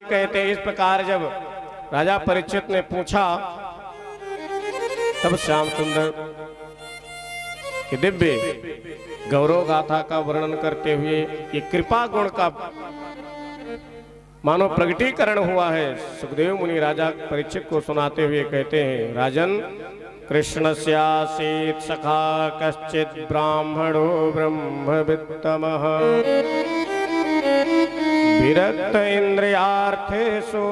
कहते इस प्रकार जब राजा परीक्षित ने पूछा, तब श्याम सुंदर की दिव्य गौरव गाथा का वर्णन करते हुए ये कृपा गुण का मानो प्रगटीकरण हुआ है। सुखदेव मुनि राजा परीक्षित को सुनाते हुए कहते हैं, राजन, कृष्णस्यासीत् सखा कश्चित् ब्राह्मणो ब्रह्मवित्तमः विरक्त इंद्रियार्थेषु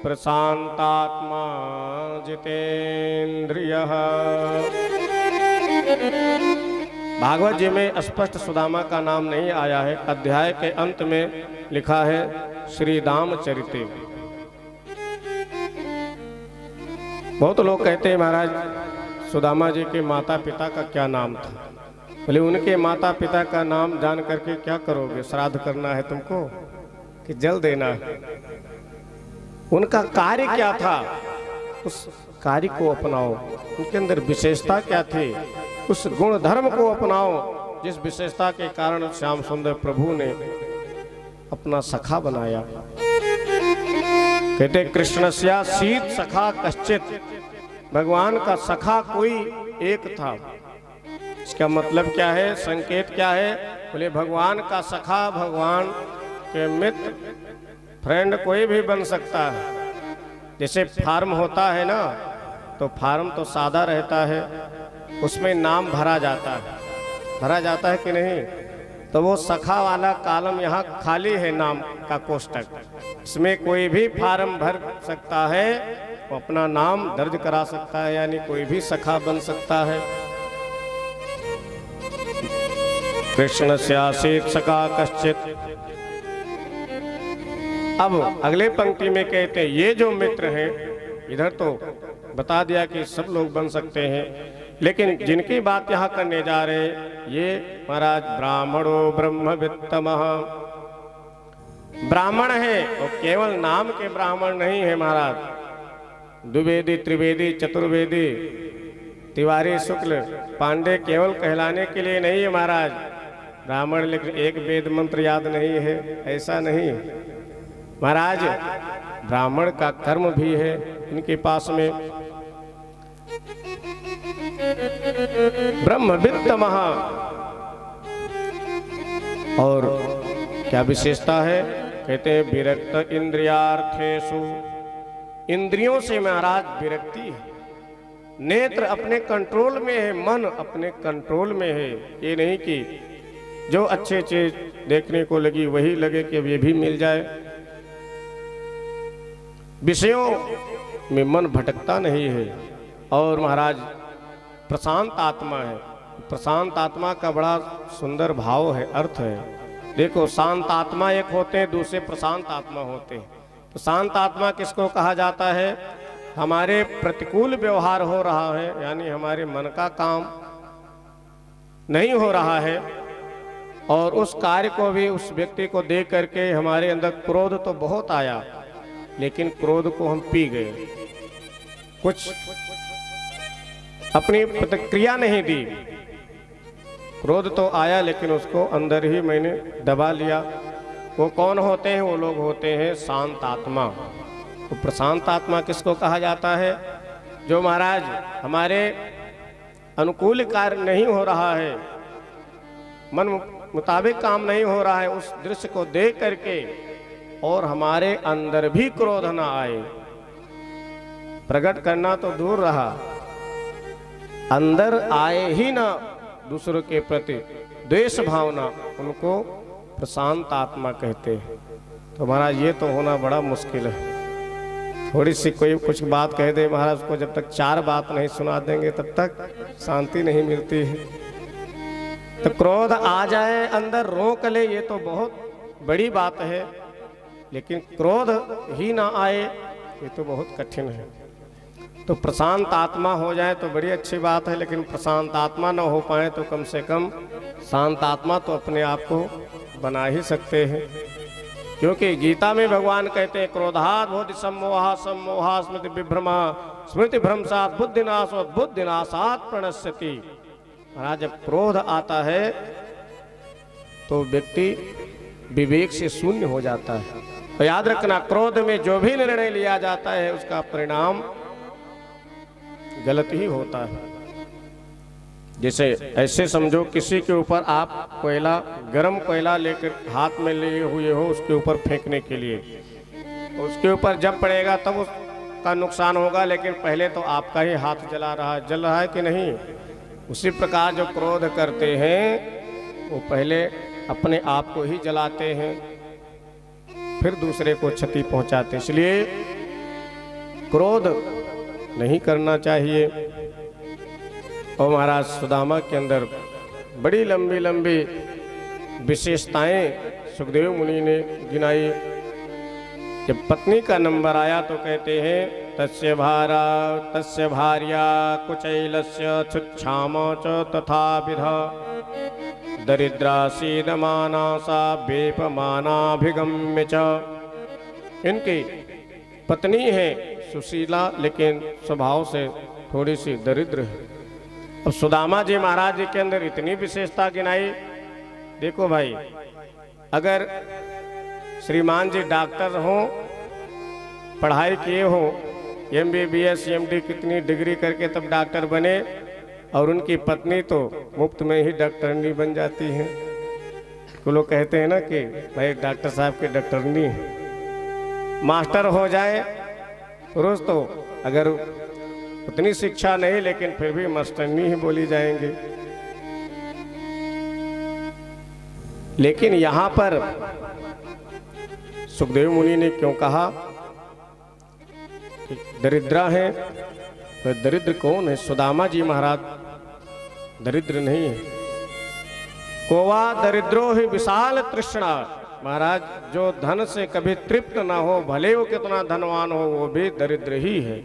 प्रशांतात्मा जितेन्द्रियः। भागवत जी में स्पष्ट सुदामा का नाम नहीं आया है। अध्याय के अंत में लिखा है श्री रामचरिते। बहुत लोग कहते हैं महाराज सुदामा जी के माता पिता का क्या नाम था। बोले उनके माता पिता का नाम जान करके क्या करोगे? श्राद्ध करना है तुमको कि जल देना है? उनका कार्य क्या था, उस कार्य को अपनाओ। उनके अंदर विशेषता क्या थी, उस गुण धर्म को अपनाओ जिस विशेषता के कारण श्याम सुंदर प्रभु ने अपना सखा बनाया। कहते कृष्णस्यासीत् सखा कश्चित्, भगवान का सखा कोई एक था। इसका मतलब क्या है, संकेत क्या है? बोले भगवान का सखा, भगवान के मित्र, फ्रेंड कोई भी बन सकता है। जैसे फार्म होता है ना, तो फार्म तो सादा रहता है, उसमें नाम भरा जाता है कि नहीं? तो वो सखा वाला कॉलम यहाँ खाली है, नाम का कोष्टक। इसमें कोई भी फार्म भर सकता है, वो अपना नाम दर्ज करा सकता है, यानी कोई भी सखा बन सकता है। कृष्णस्यासीत् सखा कश्चित्। अब अगले पंक्ति में कहते हैं ये जो मित्र हैं, इधर तो बता दिया कि सब लोग बन सकते हैं, लेकिन जिनकी बात यहाँ करने जा रहे हैं ये महाराज ब्राह्मणो ब्रह्मवित्तमः, ब्राह्मण है और केवल नाम के ब्राह्मण नहीं है महाराज। द्विवेदी, त्रिवेदी, चतुर्वेदी, तिवारी, शुक्ल, पांडे केवल कहलाने के लिए नहीं है महाराज ब्राह्मण, लेकिन एक वेद मंत्र याद नहीं है, ऐसा नहीं महाराज। ब्राह्मण का कर्म भी है इनके पास में। ब्रह्मवित्तमः, और क्या विशेषता है? कहते हैं विरक्त इंद्रियार्थेषु, इंद्रियों से महाराज विरक्ति है। नेत्र अपने कंट्रोल में है, मन अपने कंट्रोल में है। ये नहीं कि जो अच्छे चीज देखने को लगी वही लगे कि अब ये भी मिल जाए। विषयों में मन भटकता नहीं है। और महाराज प्रशांत आत्मा है। प्रशांत आत्मा का बड़ा सुंदर भाव है, अर्थ है। देखो, शांत आत्मा एक होते हैं, दूसरे प्रशांत आत्मा होते हैं। तो शांत आत्मा किसको कहा जाता है? हमारे प्रतिकूल व्यवहार हो रहा है, यानी हमारे मन का काम नहीं हो रहा है, और उस कार्य को भी उस व्यक्ति को देख करके हमारे अंदर क्रोध तो बहुत आया, लेकिन क्रोध को हम पी गए, कुछ अपनी प्रतिक्रिया नहीं दी। क्रोध तो आया लेकिन उसको अंदर ही मैंने दबा लिया। वो कौन होते हैं? वो लोग होते हैं शांत आत्मा। तो प्रशांत आत्मा किसको कहा जाता है? जो महाराज हमारे अनुकूल कार्य नहीं हो रहा है, मन मुताबिक काम नहीं हो रहा है, उस दृश्य को देख करके और हमारे अंदर भी क्रोध ना आए। प्रकट करना तो दूर रहा, अंदर आए ही ना दूसरों के प्रति द्वेष भावना, उनको प्रशांत आत्मा कहते हैं। तो महाराज ये तो होना बड़ा मुश्किल है। थोड़ी सी कोई कुछ बात कह दे महाराज को, जब तक चार बात नहीं सुना देंगे तब तक शांति नहीं मिलती है। तो क्रोध आ जाए अंदर, रोक ले, ये तो बहुत बड़ी बात है, लेकिन क्रोध ही ना आए ये तो बहुत कठिन है। तो प्रशांत आत्मा हो जाए तो बड़ी अच्छी बात है, लेकिन प्रशांत आत्मा न हो पाए तो कम से कम शांत आत्मा तो अपने आप को बना ही सकते हैं। क्योंकि गीता में भगवान कहते हैं क्रोधात् भवति सम्मोहः, सम्मोहात् स्मृति विभ्रमा, स्मृति भ्रंशात् बुद्धिनाशो, बुद्धिनाशात् प्रणश्यति। महाराज जब क्रोध आता है तो व्यक्ति विवेक से शून्य हो जाता है। तो याद रखना, क्रोध में जो भी निर्णय लिया जाता है उसका परिणाम गलत ही होता है। जैसे ऐसे समझो किसी के ऊपर आप कोयला, गरम कोयला लेकर हाथ में लिए हुए हो उसके ऊपर फेंकने के लिए, उसके ऊपर जब पड़ेगा तब उसका नुकसान होगा, लेकिन पहले तो आपका ही हाथ जल रहा है कि नहीं। उसी प्रकार जो क्रोध करते हैं वो पहले अपने आप को ही जलाते हैं, फिर दूसरे को क्षति पहुंचाते। इसलिए क्रोध नहीं करना चाहिए। और महाराज सुदामा के अंदर बड़ी लंबी लंबी विशेषताएं सुखदेव मुनि ने गिनाई। जब पत्नी का नंबर आया तो कहते हैं तस्य भार्या कुचैलस्य छुच्छाम च तथा विधा दरिद्रा सीदमाना सा वेपमानाभिगम्य च। इनकी पत्नी है सुशीला, लेकिन स्वभाव से थोड़ी सी दरिद्र है। अब सुदामा जी महाराज जी के अंदर इतनी विशेषता गिनाई। देखो भाई, अगर श्रीमान जी डॉक्टर हों, पढ़ाई किए हों, MBBS MD कितनी डिग्री करके तब डॉक्टर बने, और उनकी पत्नी तो मुफ्त में ही डॉक्टरनी बन जाती हैं। तो लोग कहते हैं ना कि भाई डॉक्टर साहब की डॉक्टरनी है। मास्टर हो जाए पुरुष तो अगर उतनी शिक्षा नहीं, लेकिन फिर भी मास्टरनी ही बोली जाएंगे। लेकिन यहाँ पर सुखदेव मुनि ने क्यों कहा कि दरिद्रा है? तो दरिद्र कौन है? सुदामा जी महाराज दरिद्र नहीं है। कोवा दरिद्रो ही विशाल तृष्णा। महाराज जो धन से कभी तृप्त ना हो, भले वो कितना धनवान हो, वो भी दरिद्र ही है।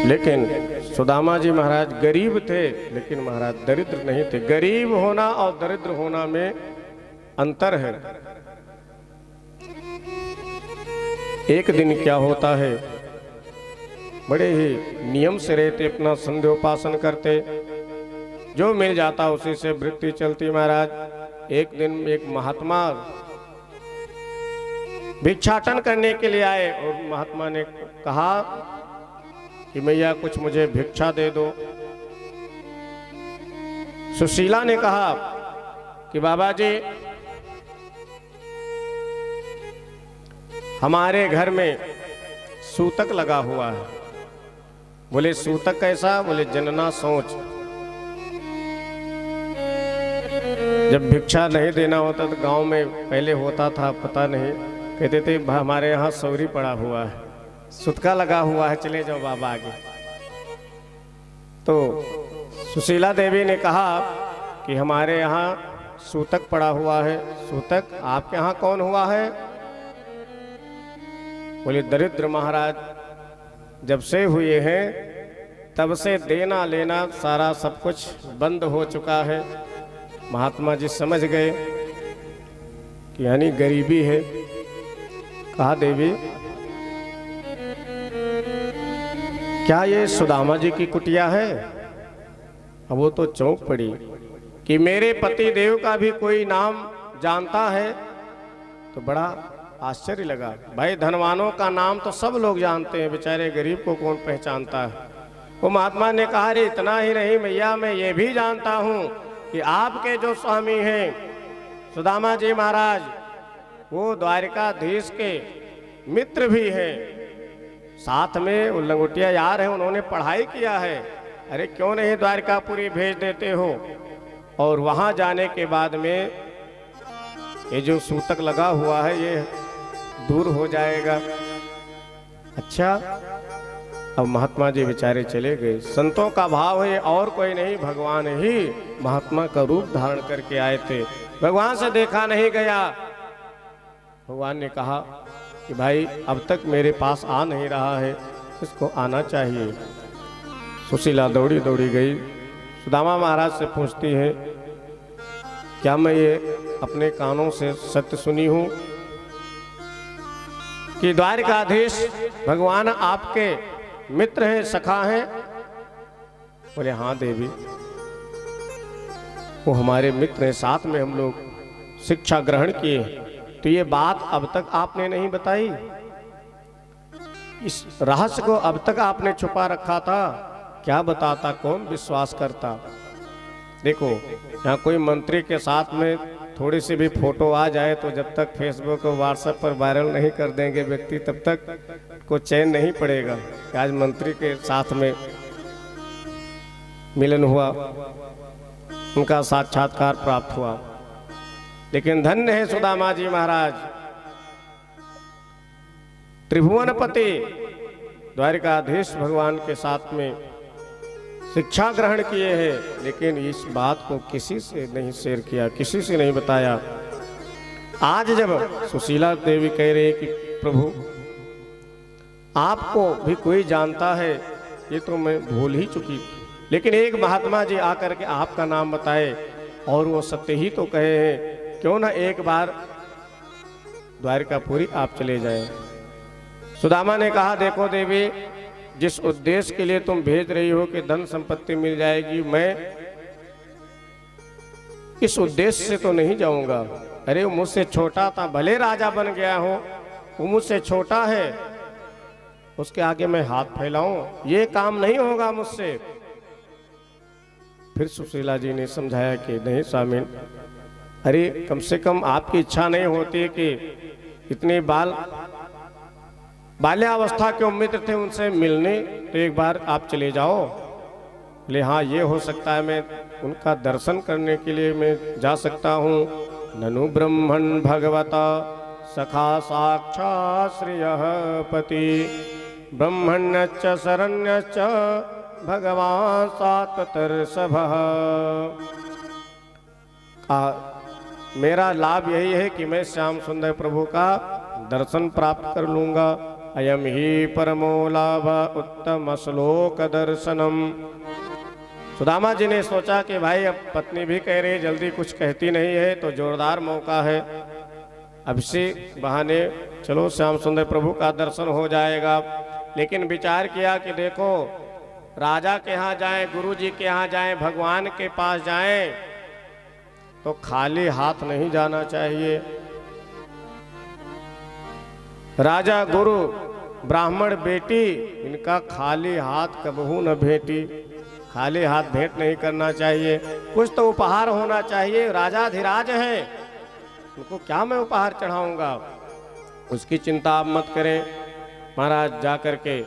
लेकिन सुदामा जी महाराज गरीब थे, लेकिन महाराज दरिद्र नहीं थे। गरीब होना और दरिद्र होना में अंतर है। एक दिन क्या होता है, बड़े ही नियम से रहते, अपना संध्योपासन करते, जो मिल जाता उसी से वृत्ति चलती। महाराज एक दिन एक महात्मा भिक्षाटन करने के लिए आए, और महात्मा ने कहा कि मैया कुछ मुझे भिक्षा दे दो। सुशीला ने कहा कि बाबा जी हमारे घर में सूतक लगा हुआ है। बोले सूतक कैसा? बोले जनना सोच। जब भिक्षा नहीं देना होता तो गांव में पहले होता था, पता नहीं, कहते थे हमारे यहाँ सौरी पड़ा हुआ है, सुतका लगा हुआ है, चले जाओ बाबा आगे। तो सुशीला देवी ने कहा कि हमारे यहाँ सूतक पड़ा हुआ है। सूतक आपके यहाँ कौन हुआ है? बोले दरिद्र महाराज जब से हुए हैं तब से देना लेना सारा सब कुछ बंद हो चुका है। महात्मा जी समझ गए कि यानी गरीबी है। कहा देवी क्या ये सुदामा जी की कुटिया है? अब वो तो चौंक पड़ी कि मेरे पति देव का भी कोई नाम जानता है। तो बड़ा आश्चर्य लगा। भाई धनवानों का नाम तो सब लोग जानते हैं, बेचारे गरीब को कौन पहचानता है। वो महात्मा ने कहा रे इतना ही नहीं मैया, मैं ये भी जानता हूँ कि आपके जो स्वामी हैं सुदामा जी महाराज, वो द्वारिकाधीश के मित्र भी हैं, साथ में वो लंगोटिया यार हैं, उन्होंने पढ़ाई किया है। अरे क्यों नहीं द्वारिकापुरी भेज देते हो, और वहाँ जाने के बाद में ये जो सूतक लगा हुआ है ये दूर हो जाएगा। अच्छा, अब महात्मा जी बेचारे चले गए। संतों का भाव है और कोई नहीं, भगवान ही महात्मा का रूप धारण करके आए थे। भगवान से देखा नहीं गया। भगवान ने कहा कि भाई अब तक मेरे पास आ नहीं रहा है, इसको आना चाहिए। सुशीला दौड़ी दौड़ी गई, सुदामा महाराज से पूछती है क्या मैं ये अपने कानों से सत्य सुनी हूँ कि द्वारिकाधीश भगवान आपके मित्र हैं, सखा हैं? बोले हाँ देवी। वो हमारे मित्र हैं, साथ में हम लोग शिक्षा ग्रहण किए, तो ये बात अब तक आपने नहीं बताई, इस रहस्य को अब तक आपने छुपा रखा था, क्या बताता, कौन विश्वास करता। देखो यहाँ कोई मंत्री के साथ में थोड़ी सी भी फोटो आ जाए तो जब तक फेसबुक और व्हाट्सएप पर वायरल नहीं कर देंगे व्यक्ति, तब तक को चैन नहीं पड़ेगा कि आज मंत्री के साथ में मिलन हुआ, उनका साक्षात्कार प्राप्त हुआ। लेकिन धन्य है सुदामा जी महाराज, त्रिभुवनपति द्वारिकाधीश भगवान के साथ में शिक्षा ग्रहण किए हैं, लेकिन इस बात को किसी से नहीं शेयर किया, किसी से नहीं बताया। आज जब सुशीला देवी कह रही कि प्रभु आपको भी कोई जानता है, ये तो मैं भूल ही चुकी, लेकिन एक महात्मा जी आकर के आपका नाम बताए और वो सत्य ही तो कहे हैं, क्यों ना एक बार द्वारिकापुरी आप चले जाएं। सुदामा ने कहा देखो देवी, जिस उद्देश्य के लिए तुम भेज रही हो कि धन संपत्ति मिल जाएगी, मैं इस उद्देश्य से तो नहीं जाऊंगा। अरे वो मुझसे छोटा था, भले राजा बन गया हो, वो मुझसे छोटा है, उसके आगे मैं हाथ फैलाऊं, ये काम नहीं होगा मुझसे। फिर सुशीला जी ने समझाया कि नहीं स्वामी, अरे कम से कम आपकी इच्छा नहीं होती कि इतनी बाल्यावस्था के मित्र थे उनसे मिलने, तो एक बार आप चले जाओ। बोले हाँ ये हो सकता है, मैं उनका दर्शन करने के लिए मैं जा सकता हूँ। ननु ब्रह्मण भगवता सखा साक्षात् श्रियः पति ब्रह्मण्यश्च शरण्यश्च भगवान सात्वतर्षभः। मेरा लाभ यही है कि मैं श्याम सुंदर प्रभु का दर्शन प्राप्त कर लूंगा। अयम ही परमो लाभ उत्तम श्लोक दर्शनम। सुदामा जी ने सोचा कि भाई अब पत्नी भी कह रही, जल्दी कुछ कहती नहीं है, तो जोरदार मौका है, अब से बहाने चलो श्याम सुंदर प्रभु का दर्शन हो जाएगा। लेकिन विचार किया कि देखो राजा के यहाँ जाएं, गुरु जी के यहाँ जाएं, भगवान के पास जाएं, तो खाली हाथ नहीं जाना चाहिए। राजा गुरु ब्राह्मण बेटी, इनका खाली हाथ कबहू न भेटी, खाली हाथ भेंट नहीं करना चाहिए, कुछ तो उपहार होना चाहिए। राजाधिराज है, उनको क्या मैं उपहार चढ़ाऊंगा, उसकी चिंता आप मत करें। महाराज जाकर के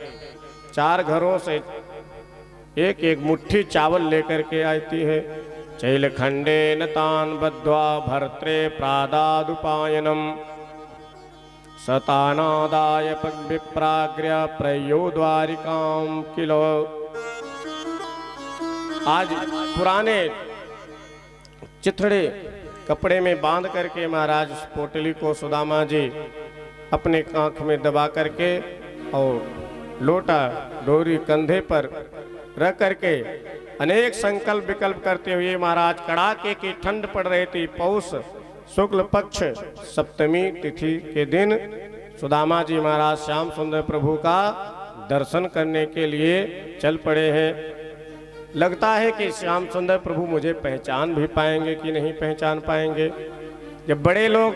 4 घरों से एक एक मुट्ठी चावल लेकर के आती है। चैल खंडे न तान बद्ध्वा भर्त्रे प्रादादुपायनम सतानादाय विप्राग्र्य प्रयो द्वारिकाम किलो। आज पुराने चिथड़े कपड़े में बांध करके महाराज पोटली को सुदामा जी अपने आंख में दबा करके और लोटा डोरी कंधे पर रख करके अनेक संकल्प विकल्प करते हुए महाराज, कड़ाके की ठंड पड़ रही थी, पौष शुक्ल पक्ष सप्तमी तिथि के दिन सुदामा जी महाराज श्याम सुंदर प्रभु का दर्शन करने के लिए चल पड़े हैं। लगता है कि श्याम सुंदर प्रभु मुझे पहचान भी पाएंगे कि नहीं पहचान पाएंगे। जब बड़े लोग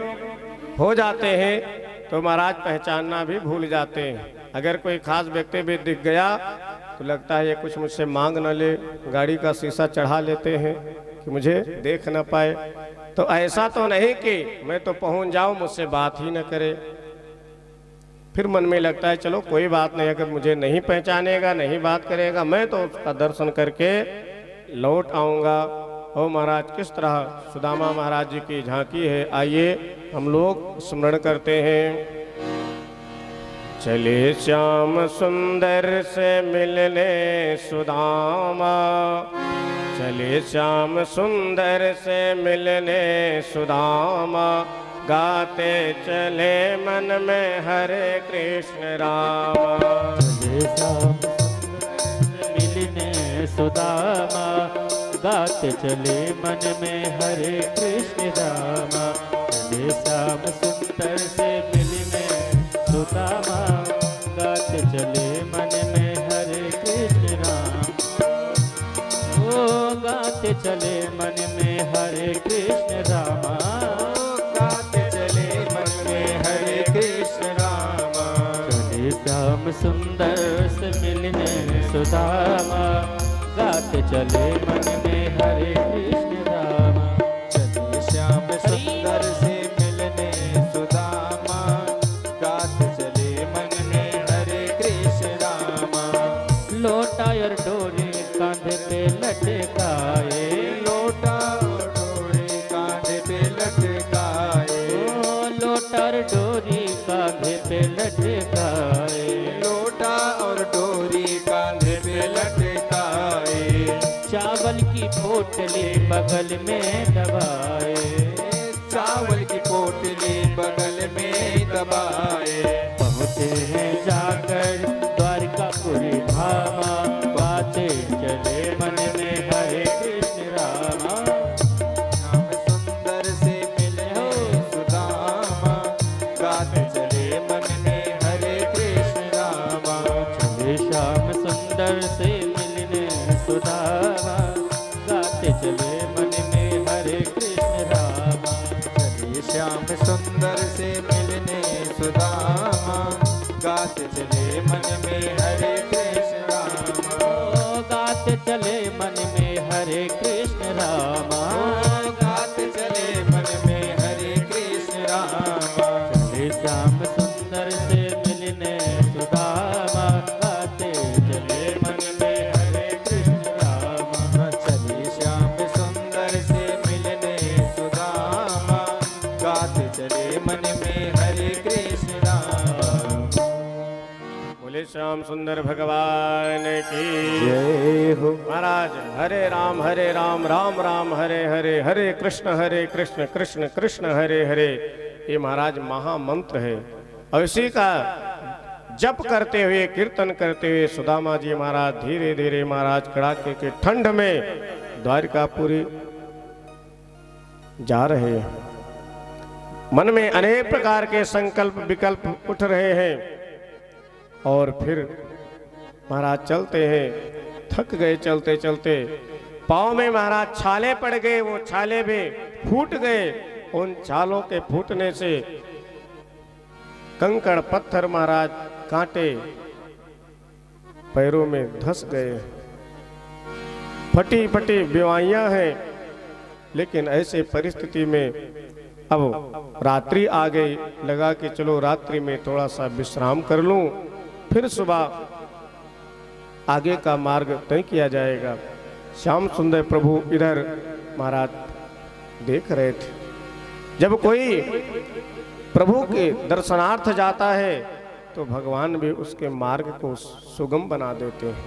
हो जाते हैं तो महाराज पहचानना भी भूल जाते हैं। अगर कोई खास व्यक्ति भी दिख गया तो लगता है ये कुछ मुझसे मांग न ले, गाड़ी का शीशा चढ़ा लेते हैं कि मुझे देख न पाए। तो ऐसा तो नहीं कि मैं तो पहुंच जाऊं, मुझसे बात ही न करे। फिर मन में लगता है चलो कोई बात नहीं, अगर मुझे नहीं पहचानेगा, नहीं बात करेगा, मैं तो उसका दर्शन करके लौट आऊँगा। ओ महाराज, किस तरह सुदामा महाराज जी की झांकी है, आइए हम लोग स्मरण करते हैं। चले श्याम सुंदर से मिलने सुदामा, चले श्याम सुंदर से मिलने सुदामा, गाते चले मन में हरे कृष्ण रामा। चले श्याम सुंदर से मिलने सुदामा, गाते चले मन में हरे कृष्ण रामा। चले श्याम सुंदर से मिलने सुदामा, गाते चले मन में हरे कृष्ण राम। ओ गाते चले मन में श्याम सुंदर से मिलने सुदामा, गाते चले मन में हरे कृष्ण रामा। चले श्याम सुंदर से मिलने सुदामा, गाते चले मन में हरे कृष्ण रामा। लोटा और डोरी कांधे पे लटकाए, लोटा और डोरी कांधे पे लटकाए, ओ लोटा और डोरी कांधे पे लटकाए, लोटा और डोरी कांधे पे लटकाए। चावल की पोटली बगल में दबाए, चावल की पोटली बगल में दबाए। पहुँचे हैं जाकर द्वारकापुरी धामा, गाते चले मन में हरे कृष्ण रामा। श्याम सुंदर से मिले सुदामा, गाते चले मन में हरे कृष्ण रामा। चले श्याम सुंदर से मिलने सुदामा, गाते चले मन में हरे कृष्ण रामा। चले श्याम सुंदर से मिलने सुदामा, गाते चले मन में हरे कृष्ण रामा। ओ गाते चले मन में हरे कृष्ण रामा, गाते चले मन में हरे कृष्ण रामा। चले श्याम सुंदर से मिलने सुदामा, गाते चले मन में हरे कृष्ण रामा। चले श्याम सुंदर से मिलने सुदामा, गाते चले मन में हरे कृष्ण रामा। बोले श्याम सुंदर भगवान की जय हो। महाराज हरे राम राम राम हरे हरे, हरे कृष्ण कृष्ण कृष्ण हरे हरे, ये महाराज महामंत्र है। और इसी का जप करते हुए कीर्तन करते हुए सुदामा जी महाराज धीरे धीरे महाराज कड़ाके के ठंड में द्वारकापुरी जा रहे हैं। मन में अनेक प्रकार के संकल्प विकल्प उठ रहे हैं और फिर महाराज चलते हैं, थक गए चलते चलते, पाँव में महाराज छाले पड़ गए, वो छाले भी फूट गए। उन छालों के फूटने से कंकड़ पत्थर महाराज कांटे पैरों में धस गए। फटी फटी बीमारियां हैं, लेकिन ऐसे परिस्थिति में अब रात्रि आ गई, लगा कि चलो रात्रि में थोड़ा सा विश्राम कर लूं, फिर सुबह आगे का मार्ग तय किया जाएगा। श्याम सुंदर प्रभु इधर महाराज देख रहे थे। जब कोई प्रभु के दर्शनार्थ जाता है तो भगवान भी उसके मार्ग को सुगम बना देते हैं,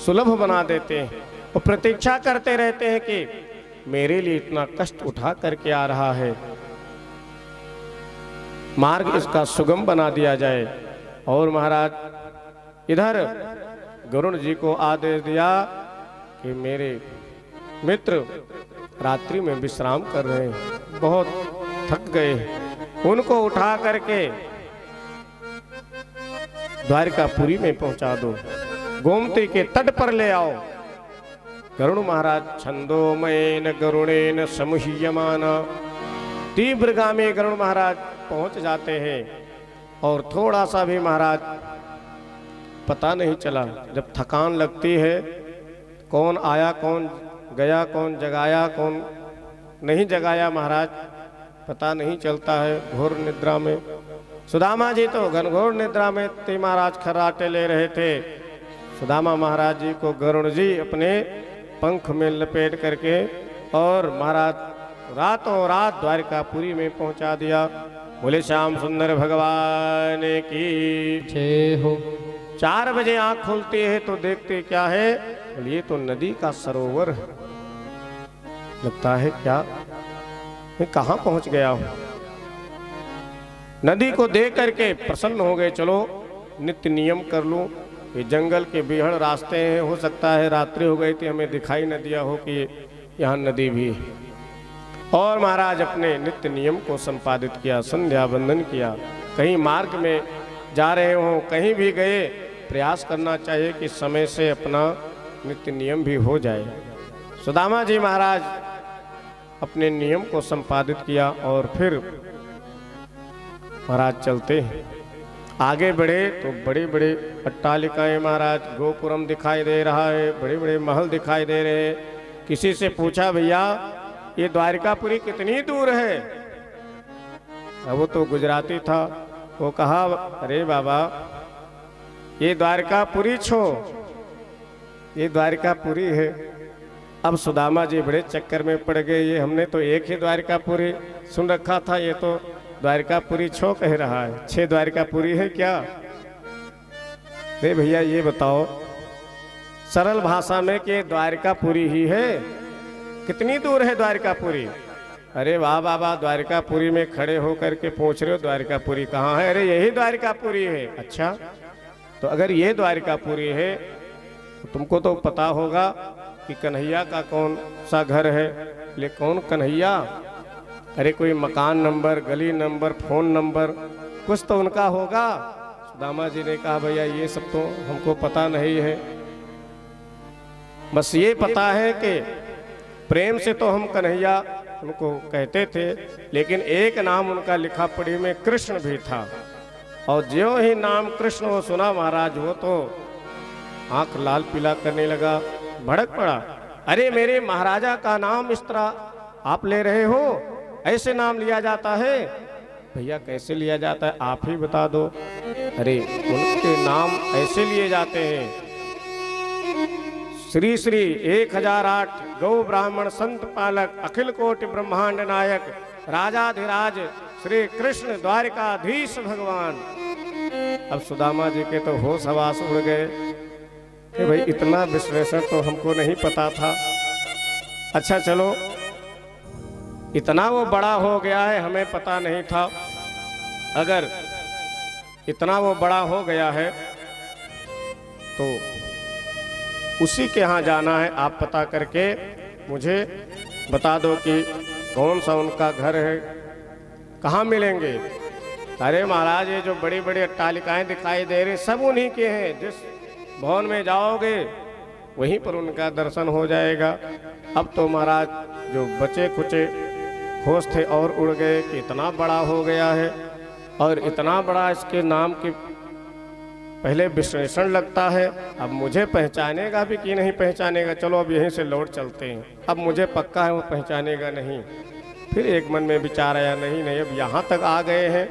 सुलभ बना देते हैं। और प्रतीक्षा करते रहते हैं कि मेरे लिए इतना कष्ट उठा करके आ रहा है, मार्ग इसका सुगम बना दिया जाए। और महाराज इधर गरुड़ जी को आदेश दिया कि मेरे मित्र रात्रि में विश्राम कर रहे हैं, बहुत थक गए, उनको उठा करके द्वारकापुरी में पहुंचा दो, गोमती के तट पर ले आओ। गरुड़ महाराज छंदोमयेन गरुड़ेन समुह्यमाना, तीव्रगामी गरुड़ महाराज पहुंच जाते हैं और थोड़ा सा भी महाराज पता नहीं चला। जब थकान लगती है, कौन आया कौन गया, कौन जगाया कौन नहीं जगाया महाराज पता नहीं चलता है घोर निद्रा में। सुदामा जी तो घनघोर निद्रा में थे महाराज, खर्राटे ले रहे थे। सुदामा महाराज जी को गरुड़ जी अपने पंख में लपेट करके और महाराज रातों रात द्वारकापुरी में पहुंचा दिया। बोले श्याम सुंदर भगवान की जय हो। 4 बजे आंख खुलती है तो देखते क्या है, ये तो नदी का सरोवर है। लगता है क्या मैं कहाँ पहुंच गया हूं। नदी को देख करके प्रसन्न हो गए, चलो नित्य नियम कर लूं। ये जंगल के बिहड़ रास्ते हैं, हो सकता है रात्रि हो गई थी हमें दिखाई न दिया हो कि यहाँ नदी भी है। और महाराज अपने नित्य नियम को संपादित किया, संध्या बंदन किया। कहीं मार्ग में जा रहे हों, कहीं भी गए, प्रयास करना चाहिए कि समय से अपना नित्य नियम भी हो जाए। सुदामा जी महाराज अपने नियम को संपादित किया और फिर महाराज चलते हैं। आगे बढ़े तो बड़े बड़े अट्टालिकाएं महाराज, गोपुरम दिखाई दे रहा है, बड़े बड़े महल दिखाई दे रहे हैं। किसी से पूछा भैया ये द्वारिकापुरी कितनी दूर है? अब वो तो गुजराती था, वो कहा अरे बाबा ये द्वारिकापुरी छो, ये द्वारिकापुरी है। अब सुदामा जी बड़े चक्कर में पड़ गए, ये हमने तो एक ही द्वारिकापुरी सुन रखा था, ये तो द्वारिकापुरी छो कह रहा है, 6 द्वारिकापुरी है क्या? अरे भैया ये बताओ सरल भाषा में कि द्वारिकापुरी ही है, कितनी दूर है द्वारिकापुरी? अरे वाह बाबा, द्वारिकापुरी में खड़े होकर के पूछ रहे हो द्वारिकापुरी कहाँ है? अरे यही द्वारिकापुरी है। अच्छा, तो अगर ये द्वारिकापुरी है तो तुमको तो पता होगा कि कन्हैया का कौन सा घर है। ले कौन कन्हैया? अरे कोई मकान नंबर, गली नंबर, फोन नंबर कुछ तो उनका होगा। सुदामा जी ने कहा भैया ये सब तो हमको पता नहीं है, बस ये पता है कि प्रेम से तो हम कन्हैया उनको कहते थे, लेकिन एक नाम उनका लिखा पढ़ी में कृष्ण भी था। और ज्यों ही नाम कृष्ण वो सुना महाराज, वो तो आंख लाल पीला करने लगा, भड़क पड़ा। अरे मेरे महाराजा का नाम इस तरह आप ले रहे हो? ऐसे नाम लिया जाता है? भैया कैसे लिया जाता है आप ही बता दो। अरे उनके नाम ऐसे लिए जाते हैं, श्री श्री 1008 गौ ब्राह्मण संत पालक अखिल कोटि ब्रह्मांड नायक राजाधिराज श्री कृष्ण द्वारिकाधीश भगवान। अब सुदामा जी के तो होश हवास उड़ गए कि भाई इतना विश्लेषण तो हमको नहीं पता था। अच्छा चलो, इतना वो बड़ा हो गया है हमें पता नहीं था। अगर इतना वो बड़ा हो गया है तो उसी के यहाँ जाना है। आप पता करके मुझे बता दो कि कौन सा उनका घर है, कहाँ मिलेंगे। अरे महाराज ये जो बड़ी बड़ी अट्टालिकाएं दिखाई दे रही सब उन्हीं के हैं, जिस भवन में जाओगे वहीं पर उनका दर्शन हो जाएगा। अब तो महाराज जो बचे खुचे होश थे और उड़ गए कि इतना बड़ा हो गया है, और इतना बड़ा इसके नाम की पहले विश्लेषण लगता है। अब मुझे पहचानेगा भी कि नहीं पहचानेगा? चलो अब यहीं से लौट चलते हैं, अब मुझे पक्का है वो पहचानेगा नहीं। फिर एक मन में विचार आया, नहीं नहीं अब यहाँ तक आ गए हैं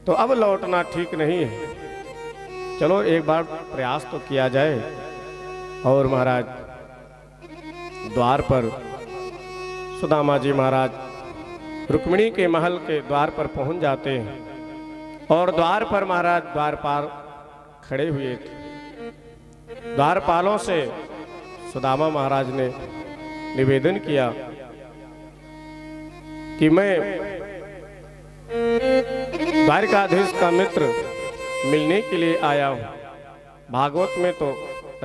तो अब लौटना ठीक नहीं है, चलो एक बार प्रयास तो किया जाए। और महाराज द्वार पर सुदामा जी महाराज रुक्मिणी के महल के द्वार पर पहुंच जाते हैं, और द्वार पर महाराज द्वारपाल खड़े हुए थे। द्वारपालों से सुदामा महाराज ने निवेदन किया कि मैं द्वारिकाधीश का मित्र मिलने के लिए आया हूँ। भागवत में तो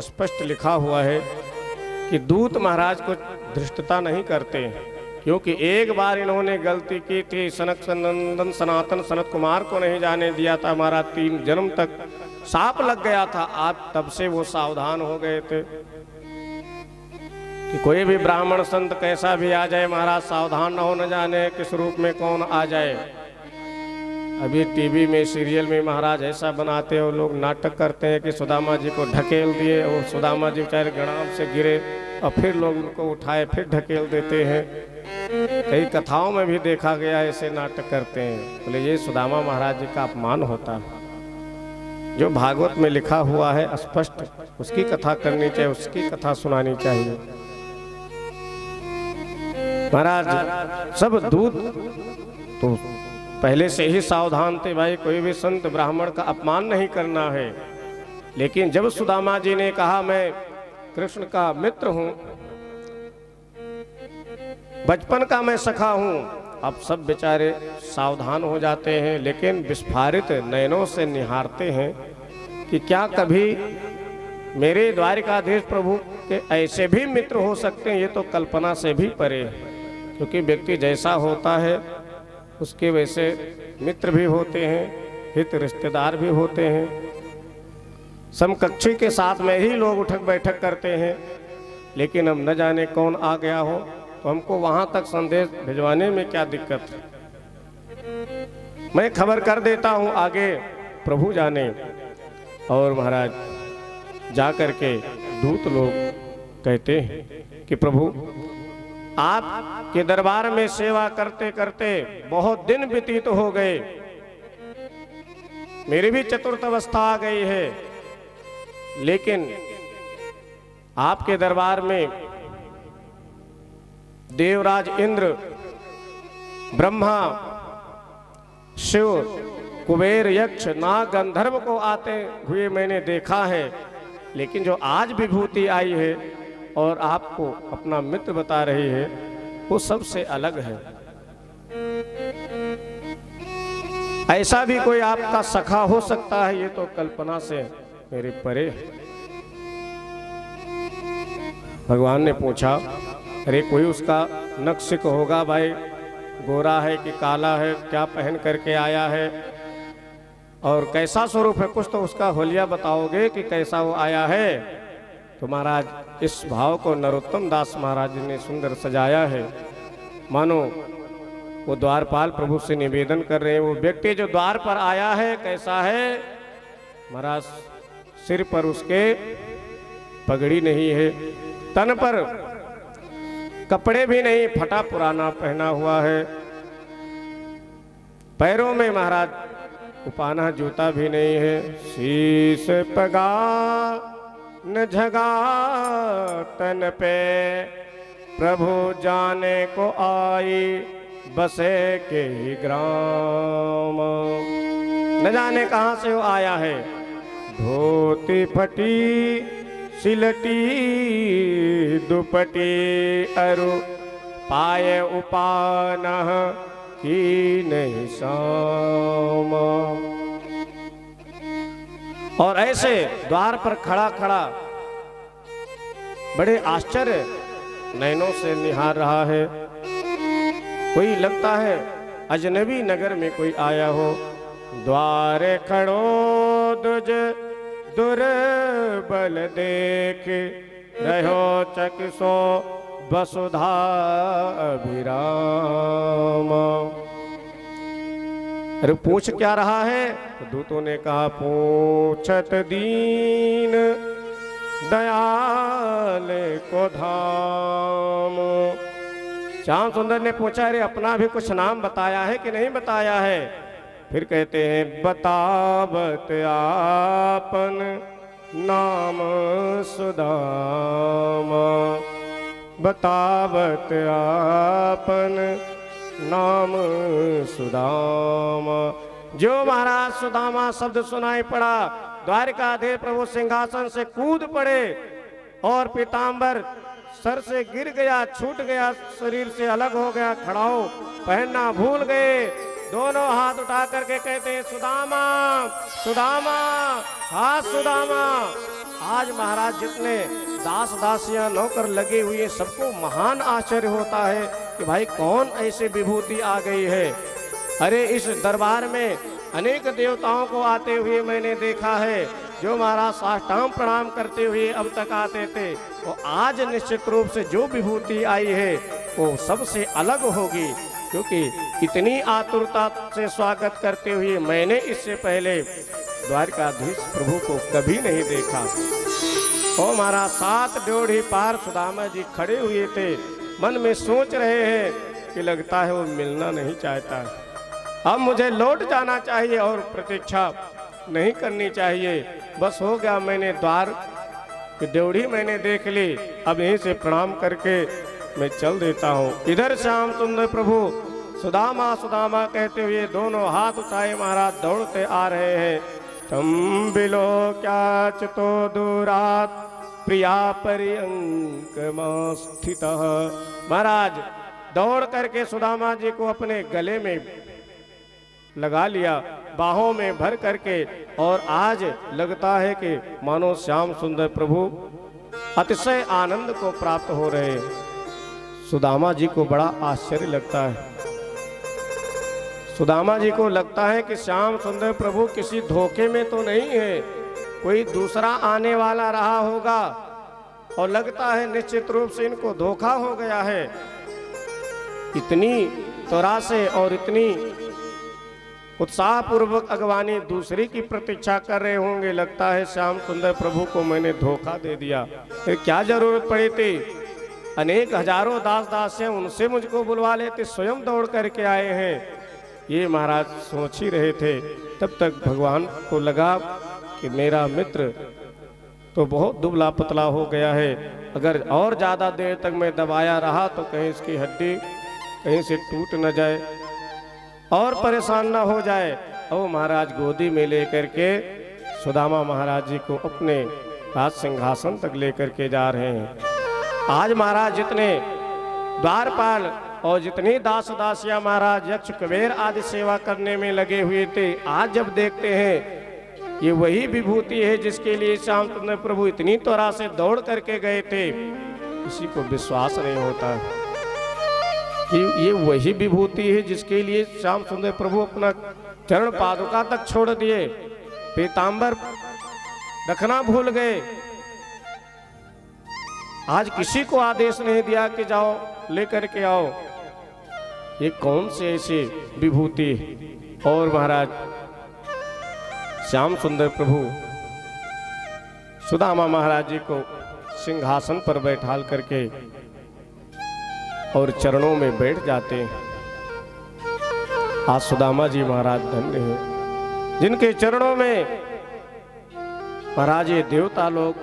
स्पष्ट लिखा हुआ है कि दूत महाराज को धृष्टता नहीं करते हैं, क्योंकि एक बार इन्होंने गलती की थी, सनक सनंदन सनातन सनत कुमार को नहीं जाने दिया था महाराज, 3 जन्म तक सांप लग गया था। आज तब से वो सावधान हो गए थे कि कोई भी ब्राह्मण संत कैसा भी आ जाए महाराज, सावधान न हो, न जाने किस रूप में कौन आ जाए। अभी टीवी में सीरियल में महाराज ऐसा बनाते हैं, लोग नाटक करते हैं कि सुदामा जी को ढकेल दिए और सुदामा जी बेचारे गणाम से गिरे और फिर लोग उनको उठाए फिर ढकेल देते हैं। कई कथाओं में भी देखा गया ऐसे नाटक करते हैं। बोले ये सुदामा महाराज जी का अपमान होता है। जो भागवत में लिखा हुआ है स्पष्ट, उसकी कथा करनी चाहिए, उसकी कथा सुनानी चाहिए। महाराज सब दूत तो पहले से ही सावधान थे, भाई कोई भी संत ब्राह्मण का अपमान नहीं करना है। लेकिन जब सुदामा जी ने कहा मैं कृष्ण का मित्र हूं, बचपन का मैं सखा हूं, अब सब बेचारे सावधान हो जाते हैं, लेकिन विस्फारित नयनों से निहारते हैं कि क्या कभी मेरे द्वारिकाधीश प्रभु के ऐसे भी मित्र हो सकते हैं। ये तो कल्पना से भी परे है, क्योंकि व्यक्ति जैसा होता है उसके वैसे मित्र भी होते हैं, हित रिश्तेदार भी होते हैं, समकक्षी के साथ में ही लोग उठक बैठक करते हैं। लेकिन अब न जाने कौन आ गया हो तो हमको वहां तक संदेश भिजवाने में क्या दिक्कत है। मैं खबर कर देता हूं आगे प्रभु जाने। और महाराज जाकर के दूत लोग कहते हैं कि प्रभु आपके दरबार में सेवा करते करते बहुत दिन व्यतीत हो गए, मेरी भी चतुर्थ अवस्था आ गई है, लेकिन आपके दरबार में देवराज इंद्र, ब्रह्मा, शिव, कुबेर, यक्ष, नाग, गंधर्व को आते हुए मैंने देखा है, लेकिन जो आज विभूति आई है और आपको अपना मित्र बता रही है वो सबसे अलग है। ऐसा भी कोई आपका सखा हो सकता है, ये तो कल्पना से मेरे परे है। भगवान ने पूछा, अरे कोई उसका नक्शिक होगा भाई, गोरा है कि काला है, क्या पहन करके आया है और कैसा स्वरूप है, कुछ तो उसका होलिया बताओगे कि कैसा वो आया है। तो महाराज इस भाव को नरोत्तम दास महाराज ने सुंदर सजाया है, मानो वो द्वारपाल प्रभु से निवेदन कर रहे हैं, वो व्यक्ति जो द्वार पर आया है कैसा है। महाराज सिर पर उसके पगड़ी नहीं है, तन पर कपड़े भी नहीं, फटा पुराना पहना हुआ है, पैरों में महाराज उपाना जूता भी नहीं है, शीश पगा न झगा तन पे, प्रभु जाने को आई बसे के ही ग्राम। न जाने कहाँ से वो आया है, धोती फटी सिलटी दुपटी अरु पाए उपाना की नहीं शाम। और ऐसे द्वार पर खड़ा खड़ा बड़े आश्चर्य नयनों से निहार रहा है। कोई लगता है अजनबी नगर में कोई आया हो। द्वारे खड़ो दुज दुर्बल देख, रहो चकसो वसुधा अभिराम। अरे पूछ क्या रहा है? तो दूतों ने कहा, पूछत दीन दयाल को धाम। श्याम सुंदर ने पूछा, अरे अपना भी कुछ नाम बताया है कि नहीं बताया है? फिर कहते हैं, बतावत आपन नाम सुदाम, बतावत आपन नाम सुदाम। जो महाराज सुदामा शब्द सुनाई पड़ा, द्वारिकाधीश प्रभु सिंहासन से कूद पड़े और पीतांबर सर से गिर गया, छूट गया, शरीर से अलग हो गया, खड़ाओ पहनना भूल गए। दोनों हाथ उठा करके कहते हैं, सुदामा सुदामा, हाँ सुदामा। आज महाराज जितने दास दासियां नौकर लगे हुए, सबको महान आश्चर्य होता है कि भाई कौन ऐसी विभूति आ गई है। अरे इस दरबार में अनेक देवताओं को आते हुए मैंने देखा है, जो महाराज साष्टांग प्रणाम करते हुए अब तक आते थे, वो आज निश्चित रूप से जो विभूति आई है वो सबसे अलग होगी, क्योंकि इतनी आतुरता से स्वागत करते हुए मैंने इससे पहले द्वारकाधीश प्रभु को कभी नहीं देखा। ओ महाराज 7 ड्योढ़ी पार सुदामा जी खड़े हुए थे, मन में सोच रहे हैं कि लगता है वो मिलना नहीं चाहता, अब मुझे लौट जाना चाहिए और प्रतीक्षा नहीं करनी चाहिए। बस हो गया, मैंने द्वार की ड्योढ़ी मैंने देख ली, अब यहीं से प्रणाम करके मैं चल देता हूँ। इधर श्याम सुंदर प्रभु सुदामा सुदामा कहते हुए दोनों हाथ उठाए महाराज दौड़ते आ रहे हैं। तुम बिलो क्या चतो दूरात प्रिया पर्यंक स्थित। महाराज दौड़ करके सुदामा जी को अपने गले में लगा लिया, बाहों में भर करके, और आज लगता है कि मानो श्याम सुंदर प्रभु अतिशय आनंद को प्राप्त हो रहे हैं। सुदामा जी को बड़ा आश्चर्य लगता है। सुदामा जी को लगता है कि श्याम सुंदर प्रभु किसी धोखे में तो नहीं है, कोई दूसरा आने वाला रहा होगा, और लगता है निश्चित रूप से इनको धोखा हो गया है। इतनी त्वरा से और इतनी उत्साह पूर्वक अगवानी दूसरी की प्रतीक्षा कर रहे होंगे। लगता है श्याम सुंदर प्रभु को मैंने धोखा दे दिया, फिर क्या जरूरत पड़ी थी। अनेक हजारों दास दासियां उनसे मुझको बुलवा लेते, स्वयं दौड़ करके आए हैं। ये महाराज सोच ही रहे थे, तब तक भगवान को लगा कि मेरा मित्र तो बहुत दुबला पतला हो गया है, अगर और ज़्यादा देर तक मैं दबाया रहा तो कहीं इसकी हड्डी कहीं से टूट न जाए और परेशान ना हो जाए। और महाराज गोदी में लेकर के सुदामा महाराज जी को अपने राज सिंहासन तक लेकर के जा रहे हैं। आज महाराज जितने द्वारपाल और जितनी दास दासियां महाराज यक्ष कुबेर आदि सेवा करने में लगे हुए थे, आज जब देखते हैं ये वही विभूति है जिसके लिए श्याम सुंदर प्रभु इतनी त्वरा से दौड़ करके गए थे, किसी को विश्वास नहीं होता कि ये वही विभूति है जिसके लिए श्याम सुंदर प्रभु अपना चरण पादुका तक छोड़ दिए, पीतांबर रखना भूल गए। आज किसी को आदेश नहीं दिया कि जाओ लेकर के आओ। ये कौन से ऐसी विभूति। और महाराज श्याम सुंदर प्रभु सुदामा महाराज जी को सिंहासन पर बैठाल करके और चरणों में बैठ जाते हैं। आज सुदामा जी महाराज धन्य हैं जिनके चरणों में महाराज ये देवता लोग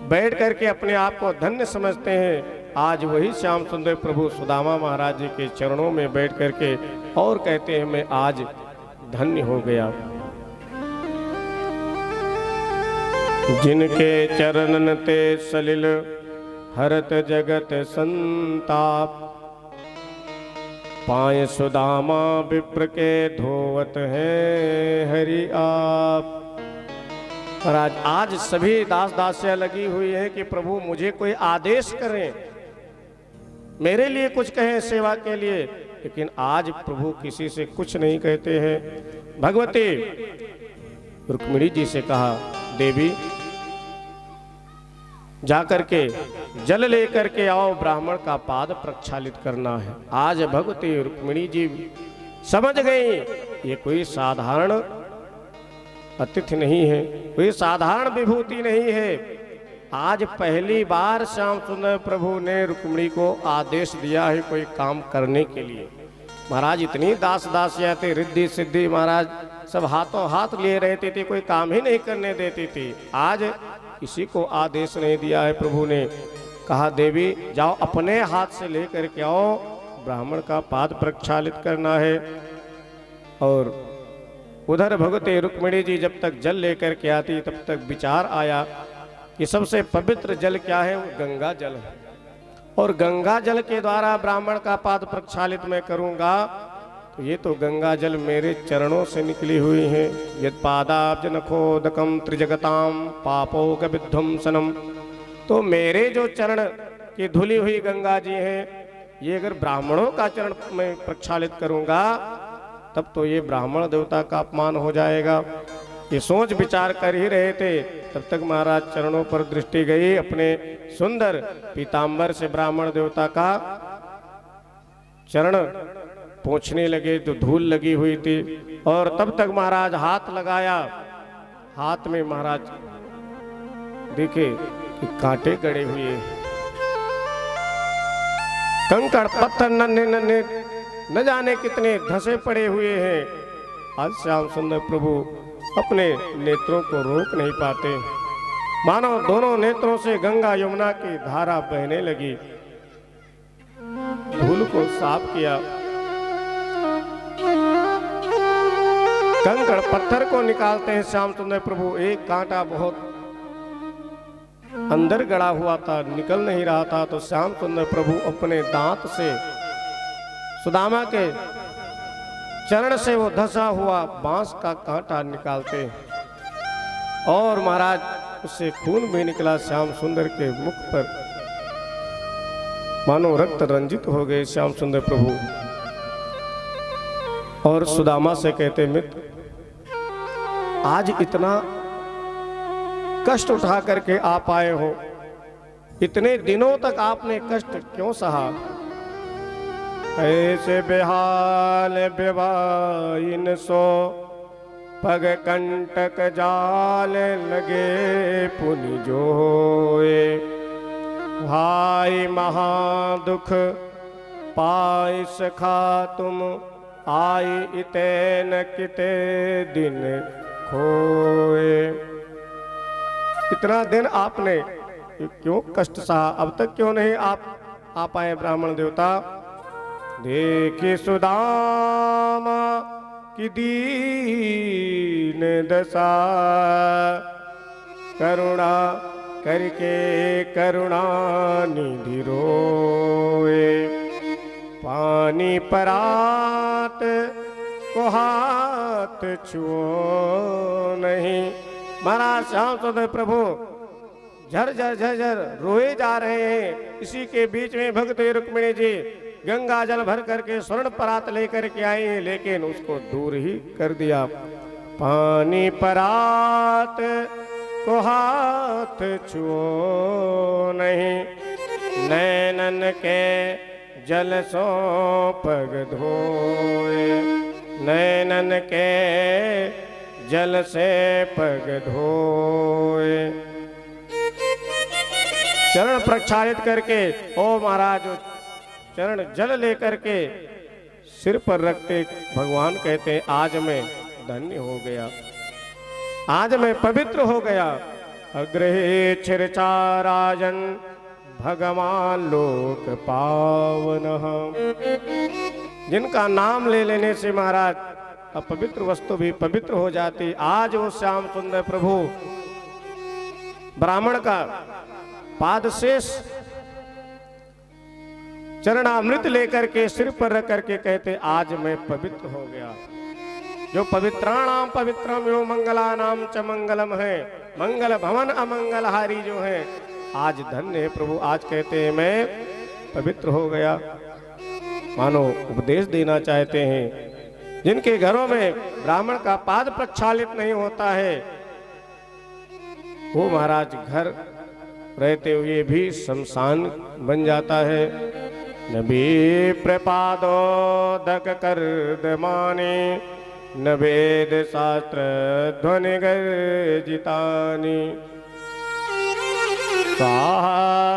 बैठ करके अपने आप को धन्य समझते हैं। आज वही श्याम सुंदर प्रभु सुदामा महाराज जी के चरणों में बैठ करके और कहते हैं मैं आज धन्य हो गया। जिनके चरणन ते सलिल हरत जगत संताप, पाए सुदामा विप्र के धोवत हैं हरि आप। और आज सभी दास दासियां लगी हुई है कि प्रभु मुझे कोई आदेश करें, मेरे लिए कुछ कहें सेवा के लिए, लेकिन आज प्रभु किसी से कुछ नहीं कहते हैं। भगवती रुक्मिणी जी से कहा देवी जाकर के जल लेकर के आओ, ब्राह्मण का पाद प्रक्षालित करना है। आज भगवती रुक्मिणी जी समझ गई ये कोई साधारण अतिथि नहीं है, कोई साधारण विभूति नहीं है। आज पहली बार श्याम सुंदर प्रभु ने रुक्मिणी को आदेश दिया है कोई काम करने के लिए। महाराज इतनी दास दासियां थे, रिद्धि सिद्धि महाराज सब हाथों हाथ लिए रहती थी, कोई काम ही नहीं करने देती थी। आज किसी को आदेश नहीं दिया है प्रभु ने। कहा देवी जाओ अपने हाथ से लेकर के आओ, ब्राह्मण का पाद प्रक्षालित करना है। और उधर भगवती रुक्मिणी जी जब तक जल लेकर के आती तब तक विचार आया कि सबसे पवित्र जल क्या है, वो गंगा जल है। और गंगा जल के द्वारा ब्राह्मण का पाद प्रक्षालित मैं करूंगा तो ये तो गंगा जल मेरे चरणों से निकली हुई है। यद पादाब्ज नखोदकम त्रिजगताम पापोक विध्वंसनम, तो मेरे जो चरण की धुली हुई गंगा जी हैं, ये अगर ब्राह्मणों का चरण मैं प्रक्षालित करूंगा तब तो ये ब्राह्मण देवता का अपमान हो जाएगा। ये सोच विचार कर ही रहे थे, तब तक महाराज चरणों पर दृष्टि गई। अपने सुंदर पीतांबर से ब्राह्मण देवता का चरण पोंछने लगे तो धूल लगी हुई थी। और तब तक महाराज हाथ लगाया, हाथ में महाराज देखे कि कांटे गड़े हुए, कंकड़ पत्थर नन्हे नन्हे न जाने कितने धसे पड़े हुए हैं। आज श्याम सुंदर प्रभु अपने नेत्रों को रोक नहीं पाते, मानो दोनों नेत्रों से गंगा यमुना की धारा बहने लगी। धूल को साफ किया, कंकड़ पत्थर को निकालते हैं श्याम सुंदर प्रभु। एक कांटा बहुत अंदर गड़ा हुआ था, निकल नहीं रहा था, तो श्याम सुंदर प्रभु अपने दांत से सुदामा के चरण से वो धसा हुआ बांस का कांटा निकालते हैं और महाराज उससे खून भी निकला श्याम सुंदर के मुख पर, मानो रक्त रंजित हो गए श्याम सुंदर प्रभु। और सुदामा से कहते मित्र आज इतना कष्ट उठा करके आप आए हो, इतने दिनों तक आपने कष्ट क्यों सहा? ऐसे बेहाल बेवाइन सो पग कंटक जाल लगे पुनि जोए। भाई महादुख पाई सखा तुम आई इते न किते दिन खोए। इतना दिन आपने क्यों कष्ट सहा, अब तक क्यों नहीं आ पाए ब्राह्मण देवता। देखी सुदामा की दीन दशा, करुणा करके करुणा निधि रोए। पानी परात को हाथ छुओ नहीं। महाराज श्याम सुंदर प्रभु झरझर झरझर रोए जा रहे हैं। इसी के बीच में भक्त रुक्मिणी जी गंगा जल भर करके स्वर्ण परात लेकर के आई हैं, लेकिन उसको दूर ही कर दिया। पानी परात को हाथ छुओ नहीं, नैनन के जल सो पग धोए। नैनन के जल से पग धोए। चरण प्रक्षालित करके ओ महाराज चरण जल लेकर के सिर पर रखते भगवान कहते हैं आज मैं धन्य हो गया, आज मैं पवित्र हो गया। अग्रहे छिरचाराजन भगवान लोक पावन। जिनका नाम ले लेने से महाराज अपवित्र वस्तु भी पवित्र हो जाती। आज वो श्याम सुंदर प्रभु ब्राह्मण का पादशेष चरणामृत लेकर के सिर पर रख करके कहते आज मैं पवित्र हो गया। जो पवित्राणाम पवित्रम यो मंगलानाम च मंगलम है, मंगल भवन अमंगलहारी जो है आज धन्य है प्रभु। आज कहते हैं मैं पवित्र हो गया। मानो उपदेश देना चाहते हैं। जिनके घरों में ब्राह्मण का पाद प्रक्षालित नहीं होता है वो महाराज घर रहते हुए भी शमशान बन जाता है। नबी प्रपादोदक कर माने, न वेद शास्त्र ध्वनि गर्जितानि।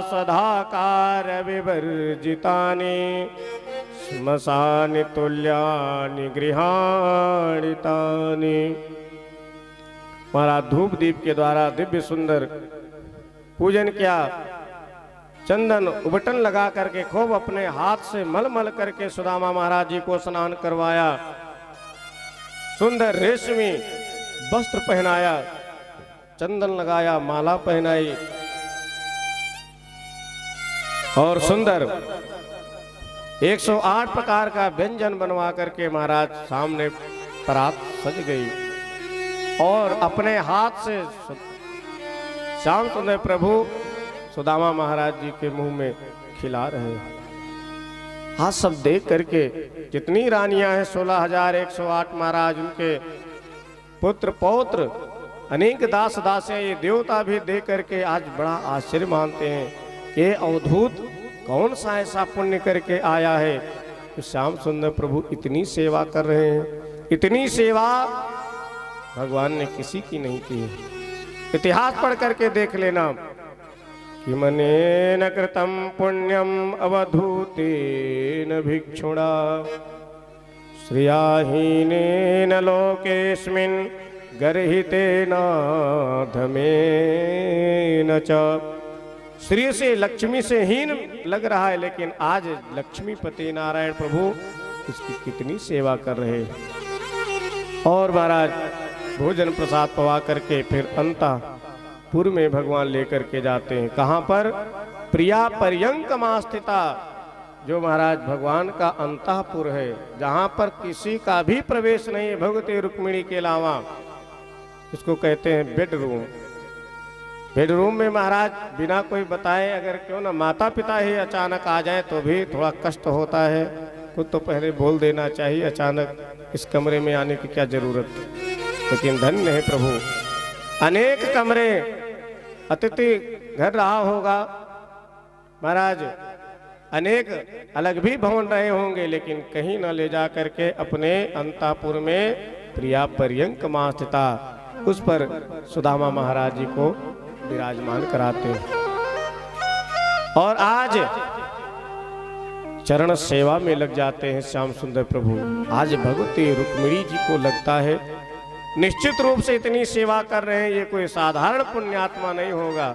सदाकार विवर्जितानि, श्मशानि तुल्यानि गृहाणितानि। महाराज धूप दीप के द्वारा दिव्य सुंदर पूजन किया। चंदन उबटन लगा करके खूब अपने हाथ से मल मल करके सुदामा महाराज जी को स्नान करवाया। सुंदर रेशमी वस्त्र पहनाया, चंदन लगाया, माला पहनाई और सुंदर 108 प्रकार का व्यंजन बनवा करके महाराज सामने परात सज गई और अपने हाथ से श्याम सुंदर प्रभु सुदामा महाराज जी के मुंह में खिला रहे हैं। हाथ सब देख करके जितनी रानियां हैं 16,108 महाराज, उनके पुत्र पौत्र अनेक दास दासियां, ये देवता भी देख करके आज बड़ा आश्चर्य मानते हैं। ये अवधूत कौन सा ऐसा पुण्य करके आया है तो श्याम सुंदर प्रभु इतनी सेवा कर रहे हैं। इतनी सेवा भगवान ने किसी की नहीं की। इतिहास पढ़ करके देख लेना कि मनेन कृतम पुण्यम अवधूतेन भिक्षुणा, श्रियाहीनेन लोकेस्मिन् गर्हितेन धमेन च। श्री से लक्ष्मी से हीन लग रहा है, लेकिन आज लक्ष्मीपति नारायण प्रभु इसकी कितनी सेवा कर रहे हैं। और महाराज भोजन प्रसाद पवा करके फिर अंतःपुर में भगवान लेकर के जाते हैं। कहाँ पर? प्रिया पर्यंकमा स्थिता, जो महाराज भगवान का अंतःपुर है, जहाँ पर किसी का भी प्रवेश नहीं है भगवती रुक्मिणी के अलावा। इसको कहते हैं बेडरूम। बेडरूम में महाराज बिना कोई बताए अगर क्यों ना माता पिता ही अचानक आ जाए तो भी थोड़ा कष्ट होता है। कुछ तो पहले बोल देना चाहिए, अचानक इस कमरे में आने की क्या जरूरत। लेकिन धन्य है प्रभु, अनेक कमरे अतिथि घर रहा होगा महाराज, अनेक अलग भी भवन रहे होंगे, लेकिन कहीं न ले जा करके अपने अंतापुर में प्रिया पर्यंक मां स्थिता उस पर सुदामा महाराज जी को विराजमान कराते हैं। और आज चरण सेवा में लग जाते हैं श्याम सुंदर प्रभु। आज भगवती रुक्मिणी जी को लगता है निश्चित रूप से इतनी सेवा कर रहे हैं, ये कोई साधारण पुण्यात्मा नहीं होगा।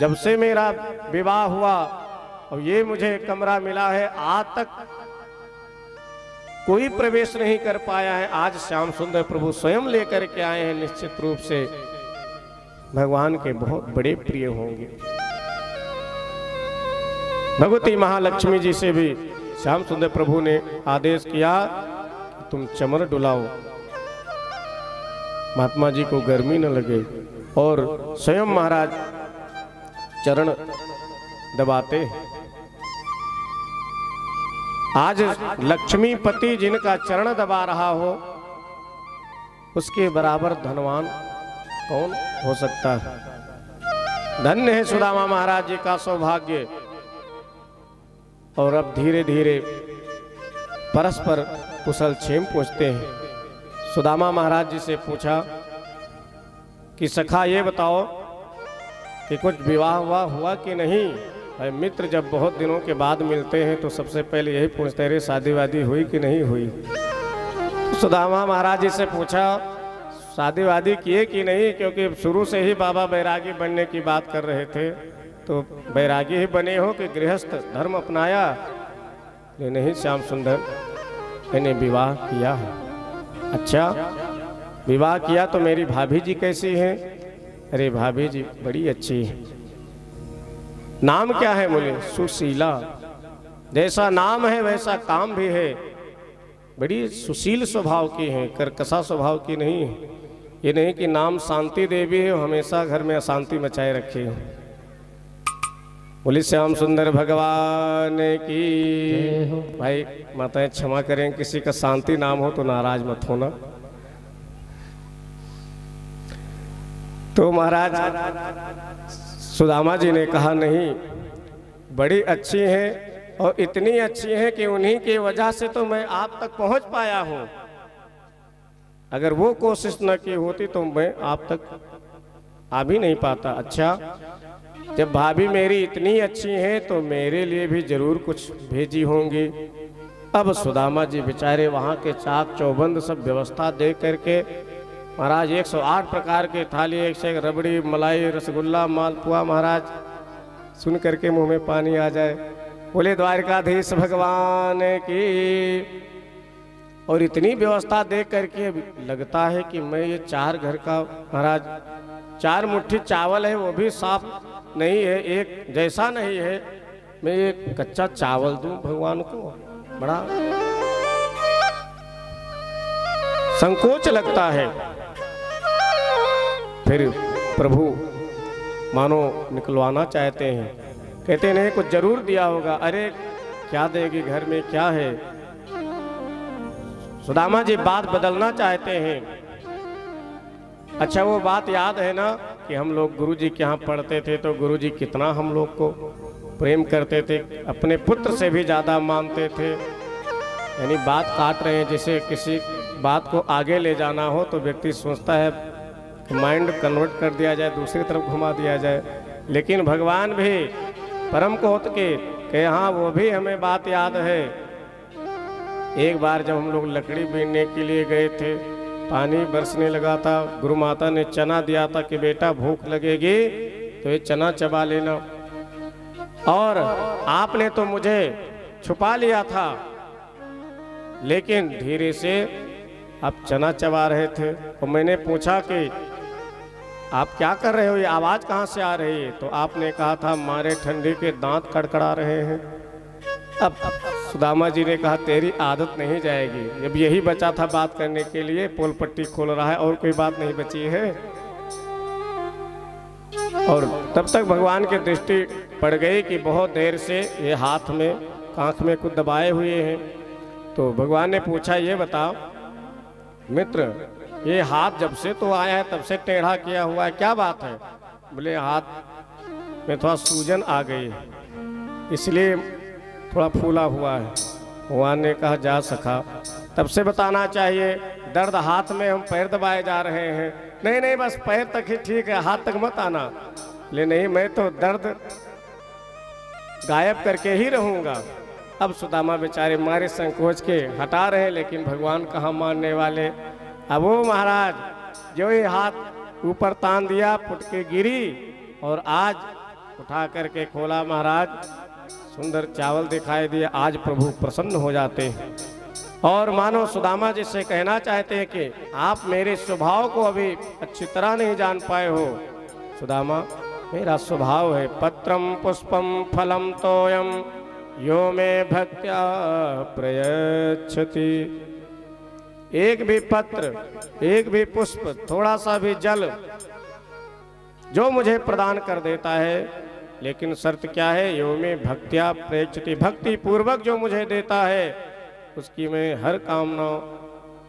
जब से मेरा विवाह हुआ और ये मुझे कमरा मिला है, आज तक कोई प्रवेश नहीं कर पाया है। आज श्याम सुंदर प्रभु स्वयं लेकर के आए हैं, निश्चित रूप से भगवान के बहुत बड़े प्रिय होंगे। भगवती महालक्ष्मी जी से भी श्याम सुंदर प्रभु ने आदेश किया कि तुम चमर डुलाओ, महात्मा जी को गर्मी न लगे, और स्वयं महाराज चरण दबाते। आज लक्ष्मीपति जिनका चरण दबा रहा हो, उसके बराबर धनवान कौन हो सकता है। धन्य है सुदामा महाराज जी का सौभाग्य। और अब धीरे धीरे परस्पर कुशल क्षेम पूछते हैं। सुदामा महाराज जी से पूछा कि सखा ये बताओ कि कुछ विवाह हुआ कि नहीं। भाई मित्र जब बहुत दिनों के बाद मिलते हैं तो सबसे पहले यही पूछते हैं, शादी वादी हुई कि नहीं हुई। सुदामा महाराज जी से पूछा शादी वादी किए कि नहीं, क्योंकि शुरू से ही बाबा बैरागी बनने की बात कर रहे थे। तो बैरागी ही बने हो कि गृहस्थ धर्म अपनाया? ये नहीं श्याम सुंदर, मैंने विवाह किया है। अच्छा विवाह किया तो मेरी भाभी जी कैसी हैं? अरे भाभी जी बड़ी अच्छी है। नाम क्या है? बोले सुशीला। जैसा नाम है वैसा काम भी है। बड़ी सुशील स्वभाव की है, कर्कशा स्वभाव की नहीं है। ये नहीं कि नाम शांति देवी है, हमेशा घर में अशांति मचाए रखे हो। बोले श्याम सुंदर भगवान की। भाई माताएं क्षमा करें, किसी का शांति नाम हो तो नाराज मत होना। तो महाराज सुदामा जी ने कहा नहीं, बड़ी अच्छी है और इतनी अच्छी है कि उन्हीं की वजह से तो मैं आप तक पहुंच पाया हूं। अगर वो कोशिश न की होती तो मैं आप तक आ भी नहीं पाता। अच्छा जब भाभी मेरी इतनी अच्छी हैं तो मेरे लिए भी जरूर कुछ भेजी होंगी। अब सुदामा जी बेचारे वहाँ के चाक चौबंद सब व्यवस्था दे करके महाराज 108 प्रकार के थाली, एक से एक रबड़ी, मलाई, रसगुल्ला, मालपुआ, महाराज सुन करके मुंह में पानी आ जाए। बोले द्वारकाधीश भगवान की। और इतनी व्यवस्था दे करके लगता है कि मैं ये 4 घर का महाराज 4 मुट्ठी चावल है वो भी साफ नहीं है, एक जैसा नहीं है, मैं ये कच्चा चावल दूं भगवान को। बड़ा संकोच लगता है। फिर प्रभु मानो निकलवाना चाहते हैं, कहते नहीं कुछ जरूर दिया होगा। अरे क्या देगी, घर में क्या है। सुदामा जी बात बदलना चाहते हैं। अच्छा वो बात याद है ना कि हम लोग गुरुजी के यहाँ पढ़ते थे तो गुरुजी कितना हम लोग को प्रेम करते थे, अपने पुत्र से भी ज़्यादा मानते थे। यानी बात काट रहे हैं, जैसे किसी बात को आगे ले जाना हो तो व्यक्ति सोचता है कि माइंड कन्वर्ट कर दिया जाए, दूसरी तरफ घुमा दिया जाए। लेकिन भगवान भी परम कोत के हाँ वो भी हमें बात याद है। एक बार जब हम लोग लकड़ी बीनने के लिए गए थे, पानी बरसने लगा था, गुरु माता ने चना दिया था कि बेटा भूख लगेगी तो ये चना चबा लेना। और आपने तो मुझे छुपा लिया था, लेकिन धीरे से आप चना चबा रहे थे। और मैंने पूछा कि आप क्या कर रहे हो, ये आवाज़ कहाँ से आ रही है? तो आपने कहा था मारे ठंडी के दांत कड़कड़ा रहे हैं। अब सुदामा जी ने कहा तेरी आदत नहीं जाएगी। अब यही बचा था बात करने के लिए, पोल पट्टी खोल रहा है, और कोई बात नहीं बची है। और तब तक भगवान की दृष्टि पड़ गई कि बहुत देर से ये हाथ में कांख में कुछ दबाए हुए हैं। तो भगवान ने पूछा ये बताओ मित्र, ये हाथ जब से तो आया है तब से टेढ़ा किया हुआ है, क्या बात है? बोले हाथ में थोड़ा सूजन आ गई है, इसलिए थोड़ा फूला हुआ है। भगवान ने कहा जा सखा, तब से बताना चाहिए, दर्द हाथ में, हम पैर दबाए जा रहे हैं। नहीं नहीं, बस पैर तक ही ठीक है, हाथ तक मत आना। ले नहीं, मैं तो दर्द गायब करके ही रहूंगा। अब सुदामा बेचारे मारे संकोच के हटा रहे, लेकिन भगवान कहाँ मानने वाले। अब वो महाराज जो ही हाथ ऊपर तान दिया, फुटके गिरी और आज उठा करके खोला, महाराज सुंदर चावल दिखाई दिया। आज प्रभु प्रसन्न हो जाते हैं और मानो सुदामा जी से कहना चाहते हैं कि आप मेरे स्वभाव को अभी अच्छी तरह नहीं जान पाए हो। सुदामा, मेरा स्वभाव है पत्रम पुष्पम फलम तोयम यो में भक्त्या प्रयच्छति। एक भी पत्र, एक भी पुष्प, थोड़ा सा भी जल जो मुझे प्रदान कर देता है, लेकिन शर्त क्या है, यो में भक्त्या प्रयच्छति, भक्ति पूर्वक जो मुझे देता है उसकी मैं हर कामना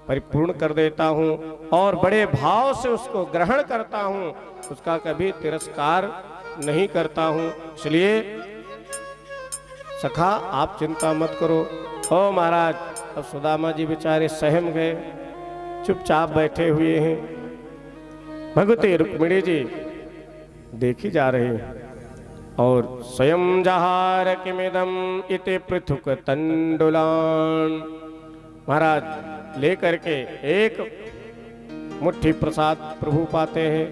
परिपूर्ण कर देता हूँ और बड़े भाव से उसको ग्रहण करता हूँ, उसका कभी तिरस्कार नहीं करता हूँ। इसलिए सखा आप चिंता मत करो। ओ महाराज, अब सुदामा जी बेचारे सहम गए, चुपचाप बैठे हुए हैं। भगवती रुक्मिणी जी देखी जा रही हैं और स्वयं जहार किमिदम इति पृथुक तंडुलान। महाराज लेकर के एक मुट्ठी प्रसाद प्रभु पाते हैं,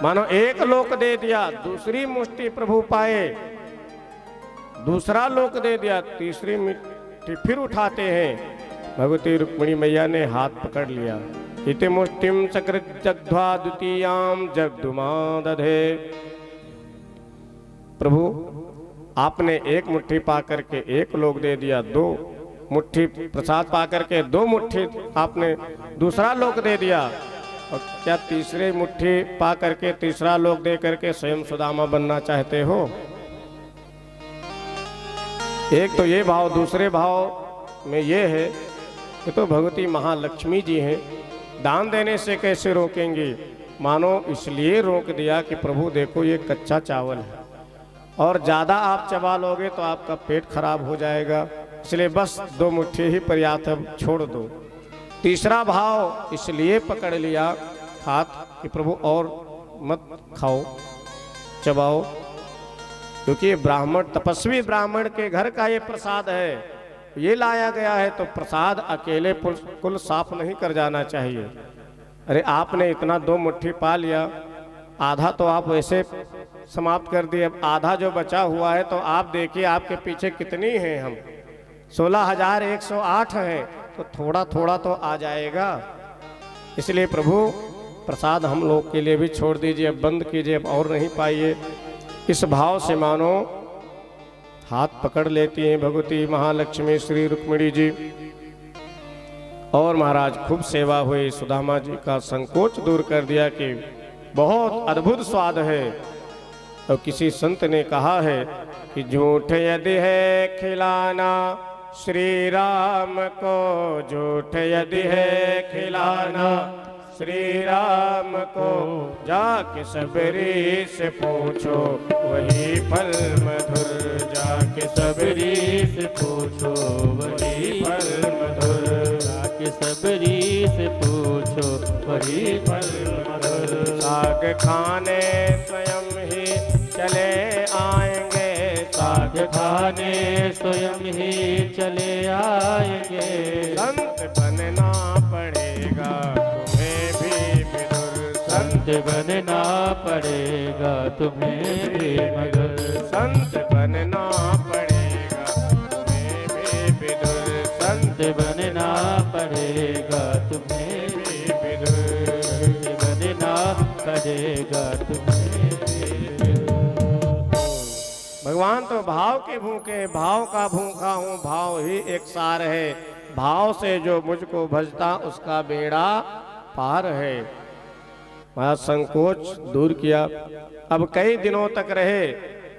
मानो एक लोक दे दिया, दूसरी मुट्ठी प्रभु पाए, दूसरा लोक दे दिया, तीसरी मुट्ठी फिर उठाते हैं। भगवती रुक्मिणी मैया ने हाथ पकड़ लिया। इति मुष्टिम चकृत जग्ध्वा द्वितीयाम जगदुमा दधे। प्रभु आपने एक मुट्ठी पा करके एक लोक दे दिया, दो मुट्ठी प्रसाद पा करके दो मुट्ठी आपने दूसरा लोक दे दिया, और क्या तीसरे मुट्ठी पा करके तीसरा लोक दे करके स्वयं सुदामा बनना चाहते हो? एक तो ये भाव, दूसरे भाव में ये है कि तो भगवती महालक्ष्मी जी हैं, दान देने से कैसे रोकेंगी? मानो इसलिए रोक दिया कि प्रभु देखो ये कच्चा चावल है और ज़्यादा आप चबा लोगे तो आपका पेट खराब हो जाएगा, इसलिए बस दो मुट्ठी ही पर्याप्त है, छोड़ दो। तीसरा भाव इसलिए पकड़ लिया हाथ कि प्रभु और मत खाओ, चबाओ, क्योंकि ये ब्राह्मण, तपस्वी ब्राह्मण के घर का ये प्रसाद है, ये लाया गया है, तो प्रसाद अकेले कुल साफ नहीं कर जाना चाहिए। अरे आपने इतना दो मुट्ठी पा लिया, आधा तो आप वैसे समाप्त कर दिए, अब आधा जो बचा हुआ है तो आप देखिए आपके पीछे कितनी हैं, हम 16,108 हैं, तो थोड़ा थोड़ा तो आ जाएगा। इसलिए प्रभु प्रसाद हम लोग के लिए भी छोड़ दीजिए, अब बंद कीजिए, अब और नहीं पाइए। इस भाव से मानो हाथ पकड़ लेती हैं भगवती महालक्ष्मी श्री रुक्मिणी जी। और महाराज खूब सेवा हुई, सुदामा जी का संकोच दूर कर दिया कि बहुत अद्भुत स्वाद है। और किसी संत ने कहा है कि झूठ यदि है खिलाना श्री राम को, झूठ यदि है खिलाना श्री राम को, जाके सबरी से पूछो वही फल मधुर, जाके सबरी से पूछो वही फल मधुर, जाके सबरी से पूछो वही फल मधुर। साग खाने स्वयं ही चले आएंगे, साग खाने स्वयं ही चले आएंगे, संत बनना पड़ेगा तुम्हें भी विदुर, संत बनना पड़ेगा तुम्हें भी मगर, संत बनना पड़ेगा तुम्हें भी विदुर, संत बनना पड़ेगा तुम्हें भी विदुर। संत बनना पड़ेगा तुम्हें भी विदुर। भगवान तो भाव के भूखे, भाव का भूखा हूँ, भाव ही एक सार है, भाव से जो मुझको भजता उसका बेड़ा पार है। वह संकोच दूर किया। अब कई दिनों तक रहे,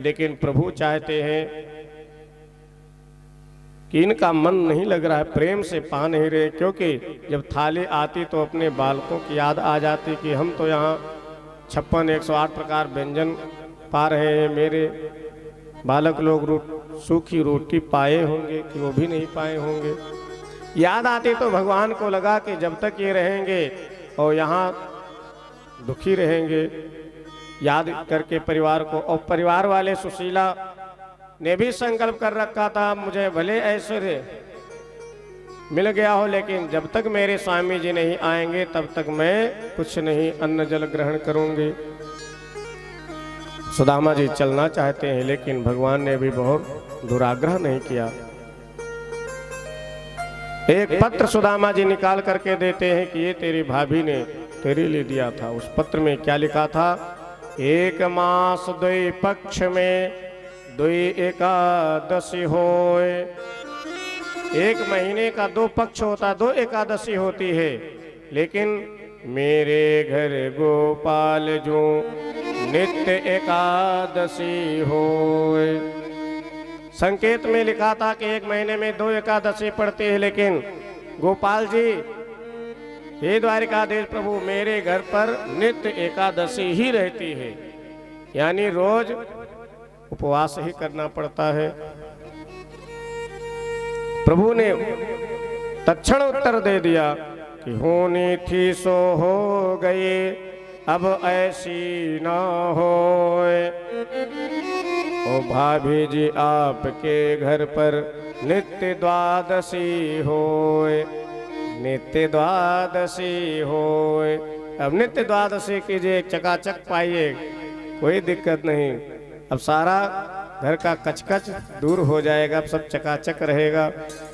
लेकिन प्रभु चाहते हैं कि इनका मन नहीं लग रहा है, प्रेम से पा नहीं रहे, क्योंकि जब थाली आती तो अपने बालकों की याद आ जाती कि हम तो यहाँ 56 108 प्रकार व्यंजन पा रहे हैं, मेरे बालक लोग सूखी रोटी पाए होंगे कि वो भी नहीं पाए होंगे। याद आती तो भगवान को लगा कि जब तक ये रहेंगे और यहाँ दुखी रहेंगे, याद करके परिवार को। और परिवार वाले सुशीला ने भी संकल्प कर रखा था, मुझे भले ऐश्वर्य मिल गया हो लेकिन जब तक मेरे स्वामी जी नहीं आएंगे तब तक मैं कुछ नहीं अन्न जल ग्रहण करूंगी। सुदामा जी चलना चाहते हैं लेकिन भगवान ने भी बहुत दुराग्रह नहीं किया। एक पत्र सुदामा जी निकाल करके देते हैं कि ये तेरी भाभी ने तेरे लिए दिया था। उस पत्र में क्या लिखा था? 1 मास 2 पक्ष में 2 एकादशी होए। 1 महीने का 2 पक्ष होता, 2 एकादशी होती है, लेकिन मेरे घर गोपाल जो नित्य एकादशी होए। संकेत में लिखा था कि 1 महीने में 2 एकादशी पड़ती है, लेकिन गोपाल जी, हे द्वारिकाधीश प्रभु, मेरे घर पर नित्य एकादशी ही रहती है, यानी रोज उपवास ही करना पड़ता है। प्रभु ने तत्क्षण उत्तर दे दिया कि होनी थी सो हो गई, अब ऐसी ना होए। ओ भाभी जी, आपके घर पर नित्य द्वादशी होए, नित्य द्वादशी होए। अब नित्य द्वादशी कीजिए, चकाचक पाइए, कोई दिक्कत नहीं। अब सारा घर का कचकच दूर हो जाएगा, अब सब चकाचक रहेगा।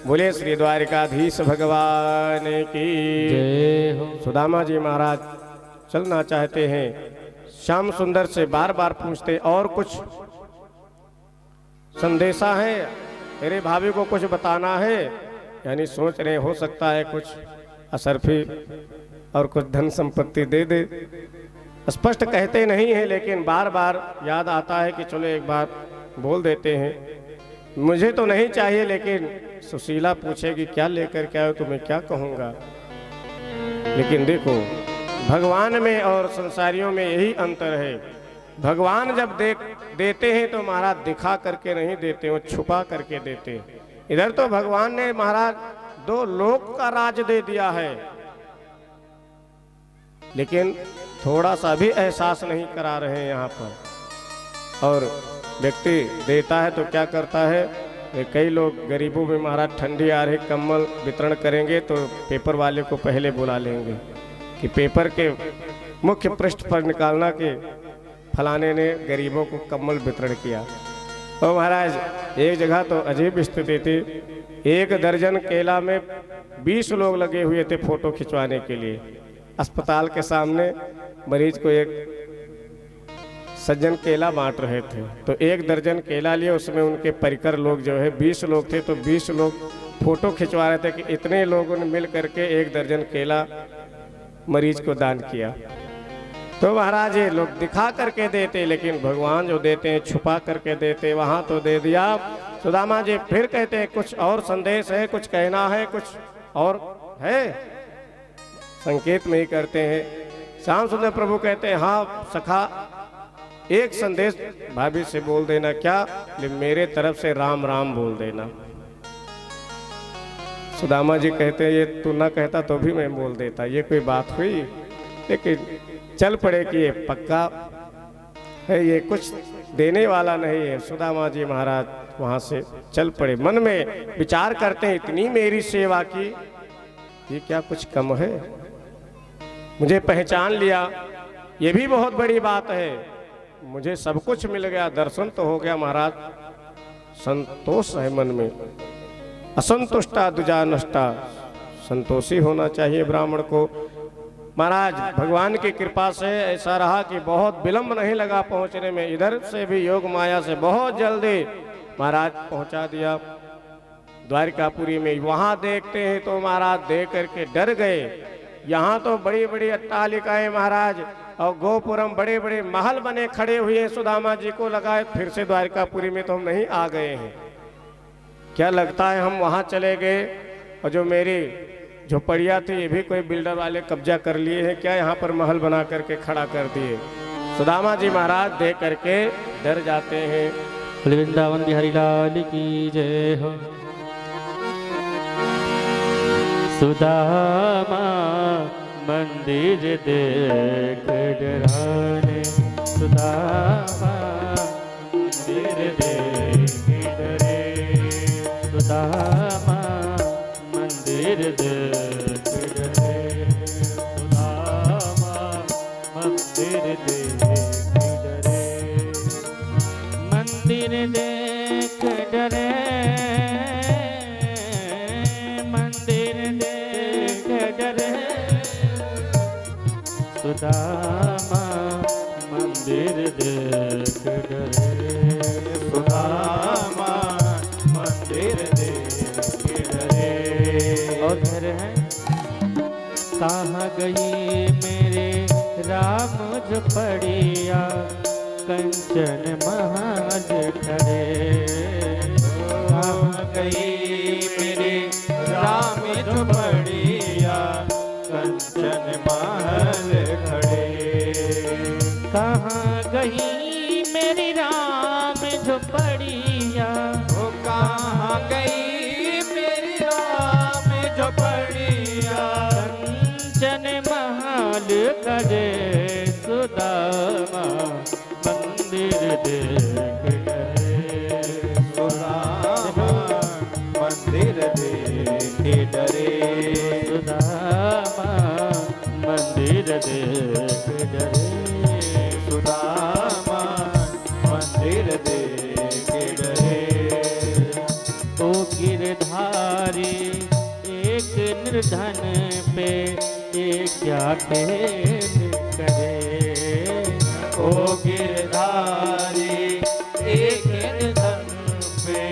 बोले श्री द्वारिकाधीश भगवान की जय हो। सुदामा जी महाराज चलना चाहते हैं। श्याम सुंदर से बार बार पूछते, और कुछ संदेशा है, मेरे भाभी को कुछ बताना है, यानी सोच रहे हो सकता है कुछ असरफी और कुछ धन संपत्ति दे दे। स्पष्ट कहते नहीं है लेकिन बार बार याद आता है कि चलो एक बार बोल देते हैं। मुझे तो नहीं चाहिए, लेकिन सुशीला पूछेगी क्या लेकर के आए, तो मैं क्या कहूँगा। लेकिन देखो, भगवान में और संसारियों में यही अंतर है। भगवान जब देते हैं तो महाराज दिखा करके नहीं देते, वो छुपा करके देते हैं। इधर तो भगवान ने महाराज 2 लोक का राज दे दिया है, लेकिन थोड़ा सा भी एहसास नहीं करा रहे हैं यहाँ पर। और व्यक्ति देता है तो क्या करता है, कई लोग गरीबों में महाराज ठंडी आ रही, कंबल वितरण करेंगे तो पेपर वाले को पहले बुला लेंगे कि पेपर के मुख्य पृष्ठ पर निकालना कि फलाने ने गरीबों को कंबल वितरण किया। और महाराज एक जगह तो अजीब स्थिति थी, 1 दर्जन केला में 20 लोग लगे हुए थे फोटो खिंचवाने के लिए। अस्पताल के सामने मरीज को एक सज्जन केला बांट रहे थे, तो 1 दर्जन केला लिए, उसमें उनके परिकर लोग जो है 20 लोग थे, तो 20 लोग फोटो खिंचवा रहे थे कि इतने लोगों ने मिल करके 1 दर्जन केला मरीज को दान किया। तो महाराज ये लोग दिखा करके देते, लेकिन भगवान जो देते हैं छुपा करके देते। वहाँ तो दे दिया। सुदामा जी फिर कहते हैं कुछ और संदेश है, कुछ कहना है, कुछ और है। संकेत में ही करते हैं। श्याम सुंदर प्रभु कहते हैं, हाँ सखा, एक संदेश भाभी से बोल देना। क्या? मेरे तरफ से राम राम बोल देना। सुदामा जी कहते हैं, ये तू ना कहता तो भी मैं बोल देता, ये कोई बात हुई। लेकिन चल पड़े कि ये पक्का है, ये कुछ देने वाला नहीं है। सुदामा जी महाराज वहाँ से चल पड़े। मन में विचार करते हैं, इतनी मेरी सेवा की, ये क्या कुछ कम है? मुझे पहचान लिया, ये भी बहुत बड़ी बात है। मुझे सब कुछ मिल गया, दर्शन तो हो गया महाराज, संतोष है मन में। असंतुष्टा दुजा नष्टा, संतोषी होना चाहिए ब्राह्मण को। महाराज भगवान की कृपा से ऐसा रहा कि बहुत विलंब नहीं लगा पहुंचने में। इधर से भी योग माया से बहुत जल्दी महाराज पहुंचा दिया द्वारिकापुरी में। वहां देखते हैं तो महाराज देख करके डर गए। यहाँ तो बड़ी बड़ी अट्टालिकाएं महाराज और गोपुरम, बड़े बड़े महल बने खड़े हुए हैं। सुदामा जी को लगा फिर से द्वारिकापुरी में तो हम नहीं आ गए हैं, क्या लगता है हम वहाँ चले गए और जो मेरी झोपड़िया थी ये भी कोई बिल्डर वाले कब्जा कर लिए हैं क्या, यहाँ पर महल बना करके खड़ा कर दिए। सुदामा जी महाराज देख करके डर जाते हैं। वृंदावन बिहारी लाल की जय हो। सुदामा मंदिर देख डराने, सुदामा मंदिर देख डरे, सुदामा मंदिर देख डरे, सुदामा मंदिर देख डरे, मंदिर देख डरे, मंदिर देख डरे, सुदामा मंदिर देख डरे, सुदामा मंदिर देख डरे। और कह रहे हैं कहाँ गई मेरे राम झोपड़िया, कंचन महाज खड़े, कहाँ गई मेरे राम झोपड़िया, कंचन महल खड़े। कहाँ गई मेरी राम झोपड़िया, ओ कहाँ गई मेरी राम झोपड़िया, कंचन महल खड़े, सुदामा मंदिर देख डरे, सुदामा मंदिर देख डरे, सुदामा मंदिर देख डरे, सुदामा मंदिर देख डरे। ओ गिरधारी एक निर्धन पे ये क्या खेल करे, ओ गिरधारी एक निर्धन पे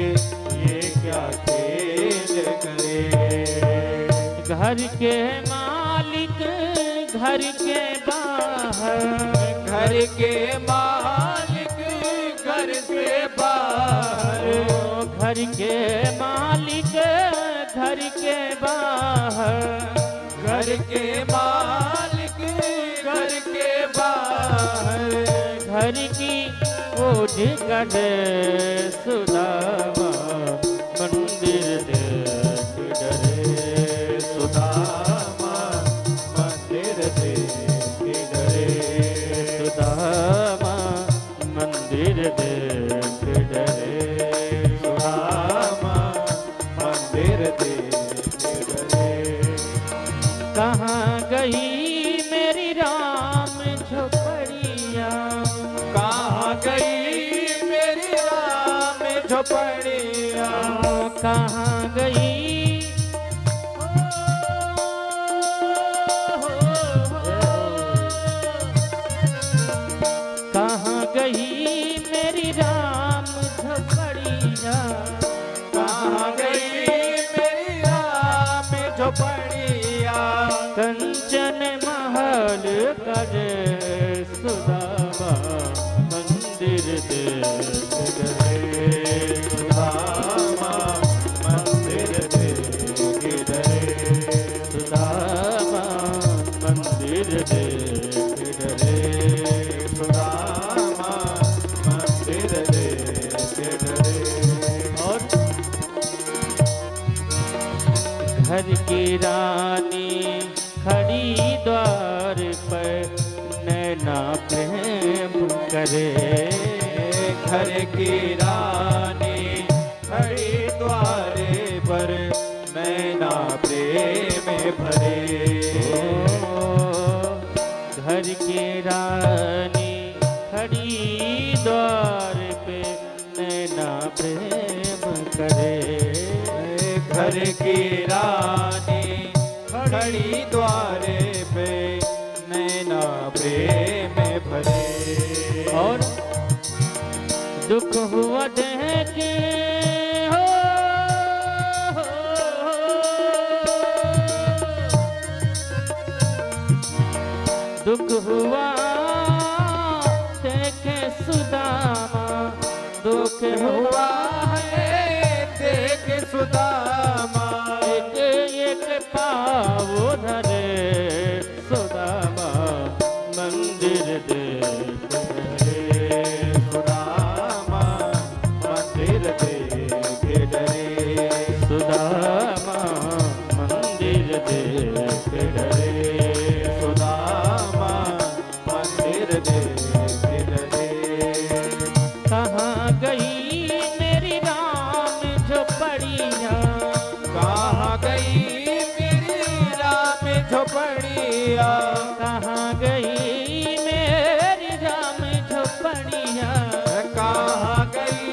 ये क्या खेल करे। घर के मालिक घर के बाहर, घर के मालिक घर से बाहर, घर के मालिक घर के बाहर, घर के मालिक घर के बाहर, घर की ओढ़ कढ़े, सुदामा मंदिर देख डरे, सुदामा मंदिर देख डरे, सुदामा मंदिर देख डरे, सुदामा मंदिर देख डरे। कहाँ गई मेरी राम झोपड़िया, कहाँ गई मेरी राम झोपड़िया, कहाँ गई कहाँ गई मेरी राम झोपड़िया, कहाँ गई मेरी राम झोपड़िया, कंचन महल करे, सुदामा मंदिर देख डरे, सुदामा मंदिर देख डरे, सुदामा मंदिर देख डरे, सुदामा मंदिर देख डरे। और घर की रानी खड़ी द्वार पर नैना प्रेम करे, घर की रानी खड़ी द्वारे पर नैना प्रेम भरे। घर की रानी खड़ी द्वार पे नैना प्रेम करे, घर की रानी खड़ी द्वारे पे नैना प्रेम भरे। और दुख हुआ देख हो, दुख हुआ देखे सुदामा, दुख हुआ है देख सुदामा, एक एक पाव धरे, सुदामा मंदिर देख डरे, सुदामा देख डरे। सुदामा मंदिर देख डरे। कहाँ गई मेरी राम झोपड़िया, कहाँ गई मेरी राम झोपड़िया। कहाँ गई मेरी राम झोपड़िया। कहाँ गई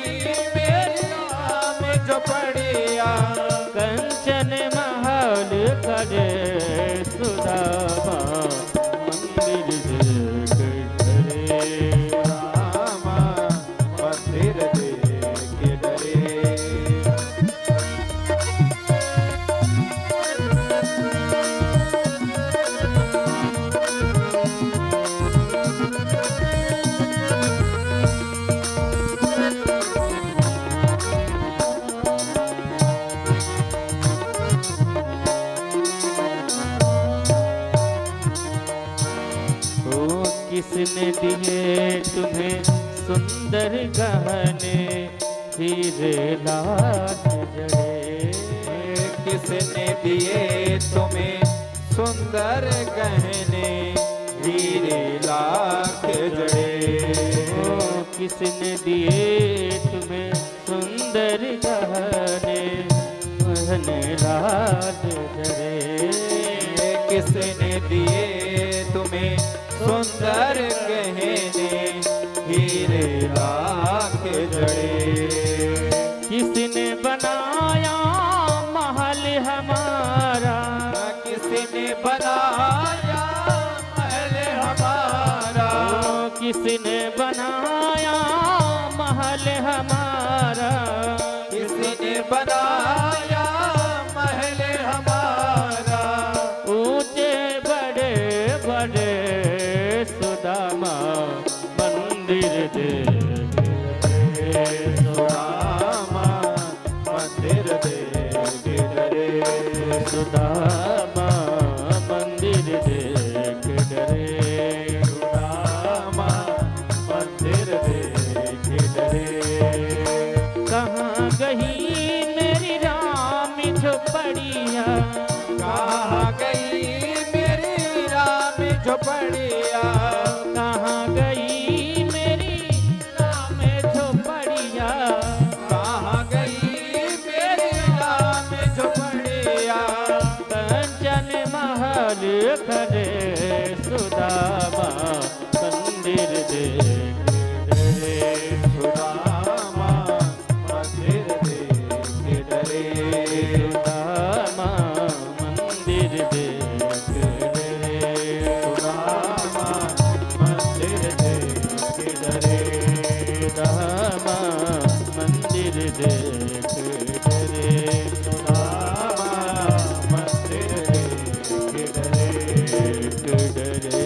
मेरी राम झोपड़िया। कंचन महल करे सुदामा मंदिर देख डरे। रामा मंदिर देख डरे। ओ किसने दिए तुम्हें सुंदर गहने, हीरे लाल जड़े। किसने दिए तुम्हें सुंदर गहने, हीरे लाख जड़े। ओ किसने दिए तुम्हें सुंदर गहने, गहने लाल जड़े। किसने दिए तुम्हें सुंदर गहने, हीरे लाख जड़े। किसने बनाया महल हमारा, किसने बनाया महल हमारा। ओ किसने बनाया महल हमारा। किसने बनाया महल हमारा। ऊंचे बड़े बड़े सुदामा मंदिर देख डरे। सुदामा मंदिर देख डरे। सुदामा मंदिर देख डरे। सुदामा मंदिर देख डरे। कहाँ गई मेरी राम झोपड़िया, कहाँ गई मेरी राम झोपड़िया। कहाँ गई मेरी राम झोपड़िया। कहाँ गई मेरी राम झोपड़िया। कंचन महल करे सुदामा मंदिर देख डरे। सुदामा मंदिर देख डरे। सुदामा मंदिर देख डरे। सुदामा मंदिर देख डरे। सुदामा मंदिर देख डरे। सुदामा मंदिर देख डरे।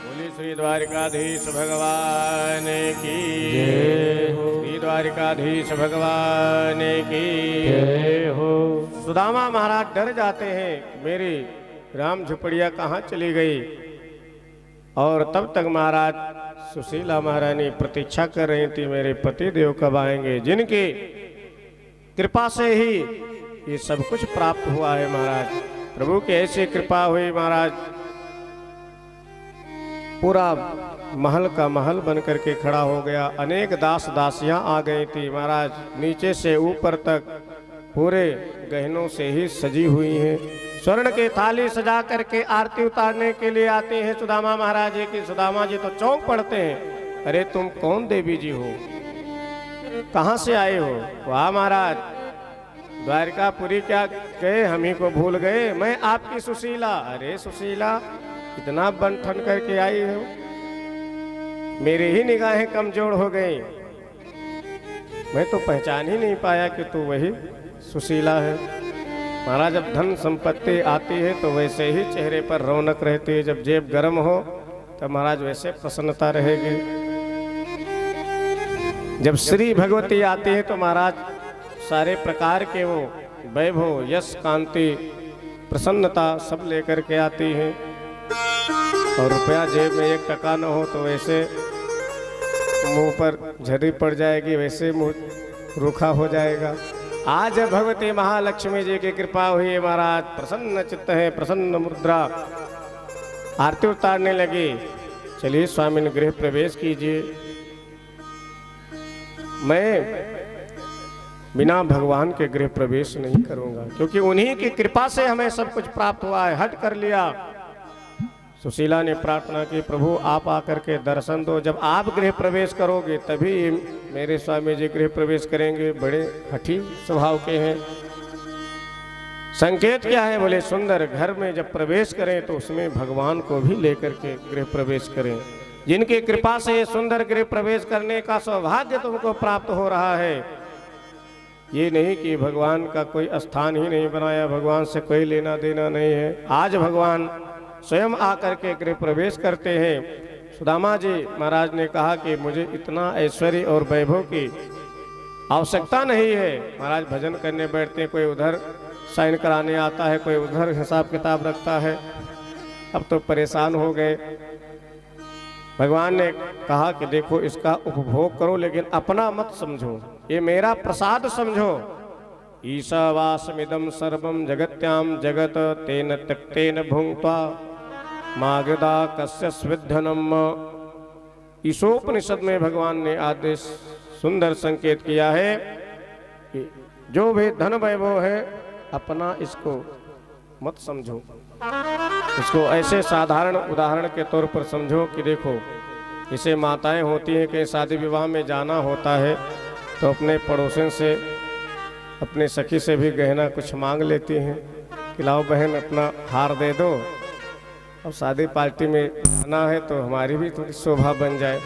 बोली श्री द्वारिकाधीश भगवान की जय हो। श्री द्वारिकाधीश भगवान की जय हो। सुदामा महाराज डर जाते हैं कि मेरी राम झुपड़िया कहाँ चली गई। और तब तक महाराज सुशीला महारानी प्रतीक्षा कर रही थी मेरे पति देव कब आएंगे, जिनकी कृपा से ही ये सब कुछ प्राप्त हुआ है। महाराज प्रभु की ऐसी कृपा हुई, महाराज पूरा महल का महल बन करके खड़ा हो गया। अनेक दास दासियां आ गई थी महाराज, नीचे से ऊपर तक पूरे गहनों से ही सजी हुई हैं। स्वर्ण के थाली सजा करके आरती उतारने के लिए आते हैं सुदामा महाराज जी की। सुदामा जी तो चौंक पड़ते हैं, अरे तुम कौन देवी जी हो, कहाँ से आए हो? वाह महाराज, द्वारकापुरी क्या गए, हम ही को भूल गए, मैं आपकी सुशीला। अरे सुशीला, इतना बन ठन करके आई हो, मेरी ही निगाहें कमजोर हो गई, मैं तो पहचान ही नहीं पाया कि तू वही सुशीला है। महाराज जब धन संपत्ति आती है तो वैसे ही चेहरे पर रौनक रहती है, जब जेब गर्म हो तब महाराज वैसे प्रसन्नता रहेगी। जब श्री भगवती आती है तो महाराज सारे प्रकार के वो वैभव, यश, कांति, प्रसन्नता सब लेकर के आती है। और रुपया जेब में 1 टका न हो तो वैसे मुंह पर झर्री पड़ जाएगी, वैसे मुंह रूखा हो जाएगा। आज भगवती महालक्ष्मी जी की कृपा हुई महाराज, प्रसन्न चित्त है, प्रसन्न मुद्रा, आरती उतारने लगे। चलिए स्वामी ने गृह प्रवेश कीजिए। मैं बिना भगवान के गृह प्रवेश नहीं करूंगा, क्योंकि उन्हीं की कृपा से हमें सब कुछ प्राप्त हुआ है। हट कर लिया। सुशीला ने प्रार्थना की, प्रभु आप आकर के दर्शन दो, जब आप गृह प्रवेश करोगे तभी मेरे स्वामी जी गृह प्रवेश करेंगे। बड़े हठी स्वभाव के हैं। संकेत क्या है? बोले सुंदर घर में जब प्रवेश करें तो उसमें भगवान को भी लेकर के गृह प्रवेश करें। जिनकी कृपा से सुंदर गृह प्रवेश करने का सौभाग्य तुमको प्राप्त हो रहा है। ये नहीं कि भगवान का कोई स्थान ही नहीं बनाया, भगवान से कोई लेना देना नहीं है। आज भगवान स्वयं आकर के गृह प्रवेश करते हैं। सुदामा जी महाराज ने कहा कि मुझे इतना ऐश्वर्य और वैभव की आवश्यकता नहीं है। महाराज भजन करने बैठते हैं, कोई उधर साइन कराने आता है, कोई उधर हिसाब किताब रखता है। अब तो परेशान हो गए। भगवान ने कहा कि देखो इसका उपभोग करो, लेकिन अपना मत समझो, ये मेरा प्रसाद समझो। ईशावासमिदं सर्वं जगत्याम जगत तेन त्यक्तेन भुंक्त्वा मागधा कस्य स्विद्धनम। ईशोपनिषद में भगवान ने आदेश सुंदर संकेत किया है कि जो भी धन वैभव है अपना इसको मत समझो, इसको ऐसे साधारण उदाहरण के तौर पर समझो कि देखो इसे माताएं होती हैं कि शादी विवाह में जाना होता है तो अपने पड़ोसन से, अपने सखी से भी गहना कुछ मांग लेती हैं कि लाओ बहन अपना हार दे दो, अब शादी पार्टी में जाना है तो हमारी भी थोड़ी शोभा बन जाए।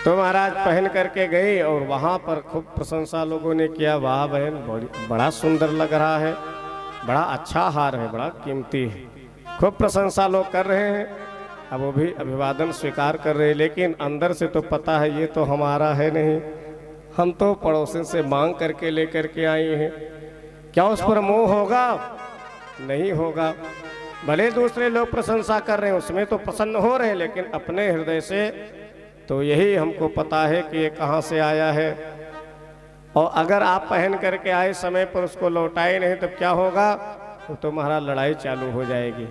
तो महाराज पहन करके गई और वहाँ पर खूब प्रशंसा लोगों ने किया, वाह बहन बड़ा सुंदर लग रहा है, बड़ा अच्छा हार है, बड़ा कीमती है। खूब प्रशंसा लोग कर रहे हैं। अब वो भी अभिवादन स्वीकार कर रहे हैं, लेकिन अंदर से तो पता है ये तो हमारा है नहीं, हम तो पड़ोसन से मांग करके लेकर के आए हैं। क्या उस पर मोह होगा? नहीं होगा। भले दूसरे लोग प्रशंसा कर रहे हैं उसमें तो प्रसन्न हो रहे हैं, लेकिन अपने हृदय से तो यही हमको पता है कि ये कहाँ से आया है। और अगर आप पहन करके आए समय पर उसको लौटाए नहीं तब क्या होगा? तो तुम्हारा लड़ाई चालू हो जाएगी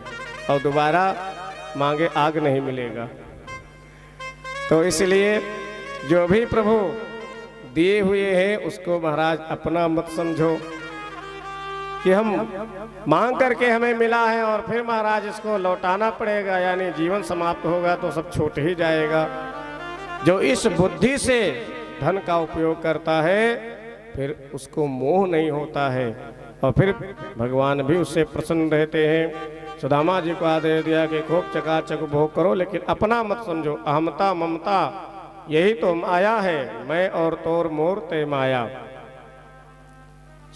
और दोबारा मांगे आग नहीं मिलेगा। तो इसलिए जो भी प्रभु दिए हुए हैं उसको महाराज अपना मत समझो कि हम मांग करके हमें मिला है और फिर महाराज इसको लौटाना पड़ेगा, यानी जीवन समाप्त होगा तो सब छूट ही जाएगा। जो इस बुद्धि से धन का उपयोग करता है फिर उसको मोह नहीं होता है और फिर भगवान भी उससे प्रसन्न रहते हैं। सुदामा जी को आदेश दिया कि खूब चकाचक भोग करो, लेकिन अपना मत समझो। अहमता ममता यही तो माया है, मैं और तोर मोर ते माया।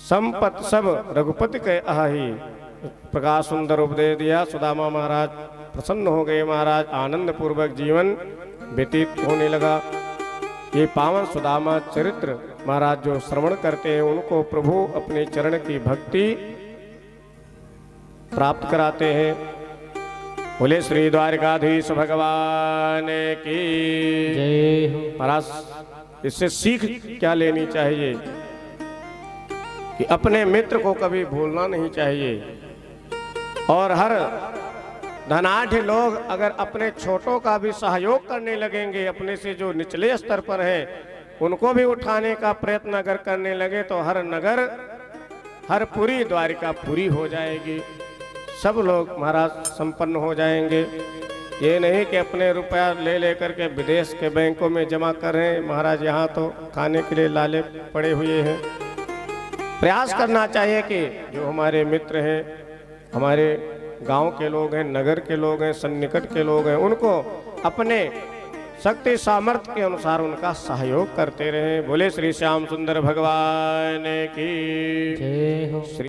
संपत सब रघुपति के आही। प्रकाश सुंदर उपदेश दिया। सुदामा महाराज प्रसन्न हो गए। महाराज आनंद पूर्वक जीवन व्यतीत होने लगा। ये पावन सुदामा चरित्र महाराज जो श्रवण करते हैं उनको प्रभु अपने चरण की भक्ति प्राप्त कराते हैं। बोले श्री द्वारिकाधीश भगवान की जय हो। महाराज इससे सीख क्या लेनी चाहिए कि अपने मित्र को कभी भूलना नहीं चाहिए। और हर धनाढ़ लोग अगर अपने छोटों का भी सहयोग करने लगेंगे, अपने से जो निचले स्तर पर है उनको भी उठाने का प्रयत्न अगर करने लगे तो हर नगर, हर पूरी द्वारिका पूरी हो जाएगी। सब लोग महाराज संपन्न हो जाएंगे। ये नहीं कि अपने रुपया ले लेकर के विदेश के बैंकों में जमा करें। महाराज यहाँ तो खाने के लिए लाले पड़े हुए हैं। प्रयास करना चाहिए कि जो हमारे मित्र हैं, हमारे गांव के लोग हैं, नगर के लोग हैं, सन्निकट के लोग हैं, उनको अपने शक्ति सामर्थ्य के अनुसार उनका सहयोग करते रहें। बोले श्री श्याम सुंदर भगवान की जय हो। श्री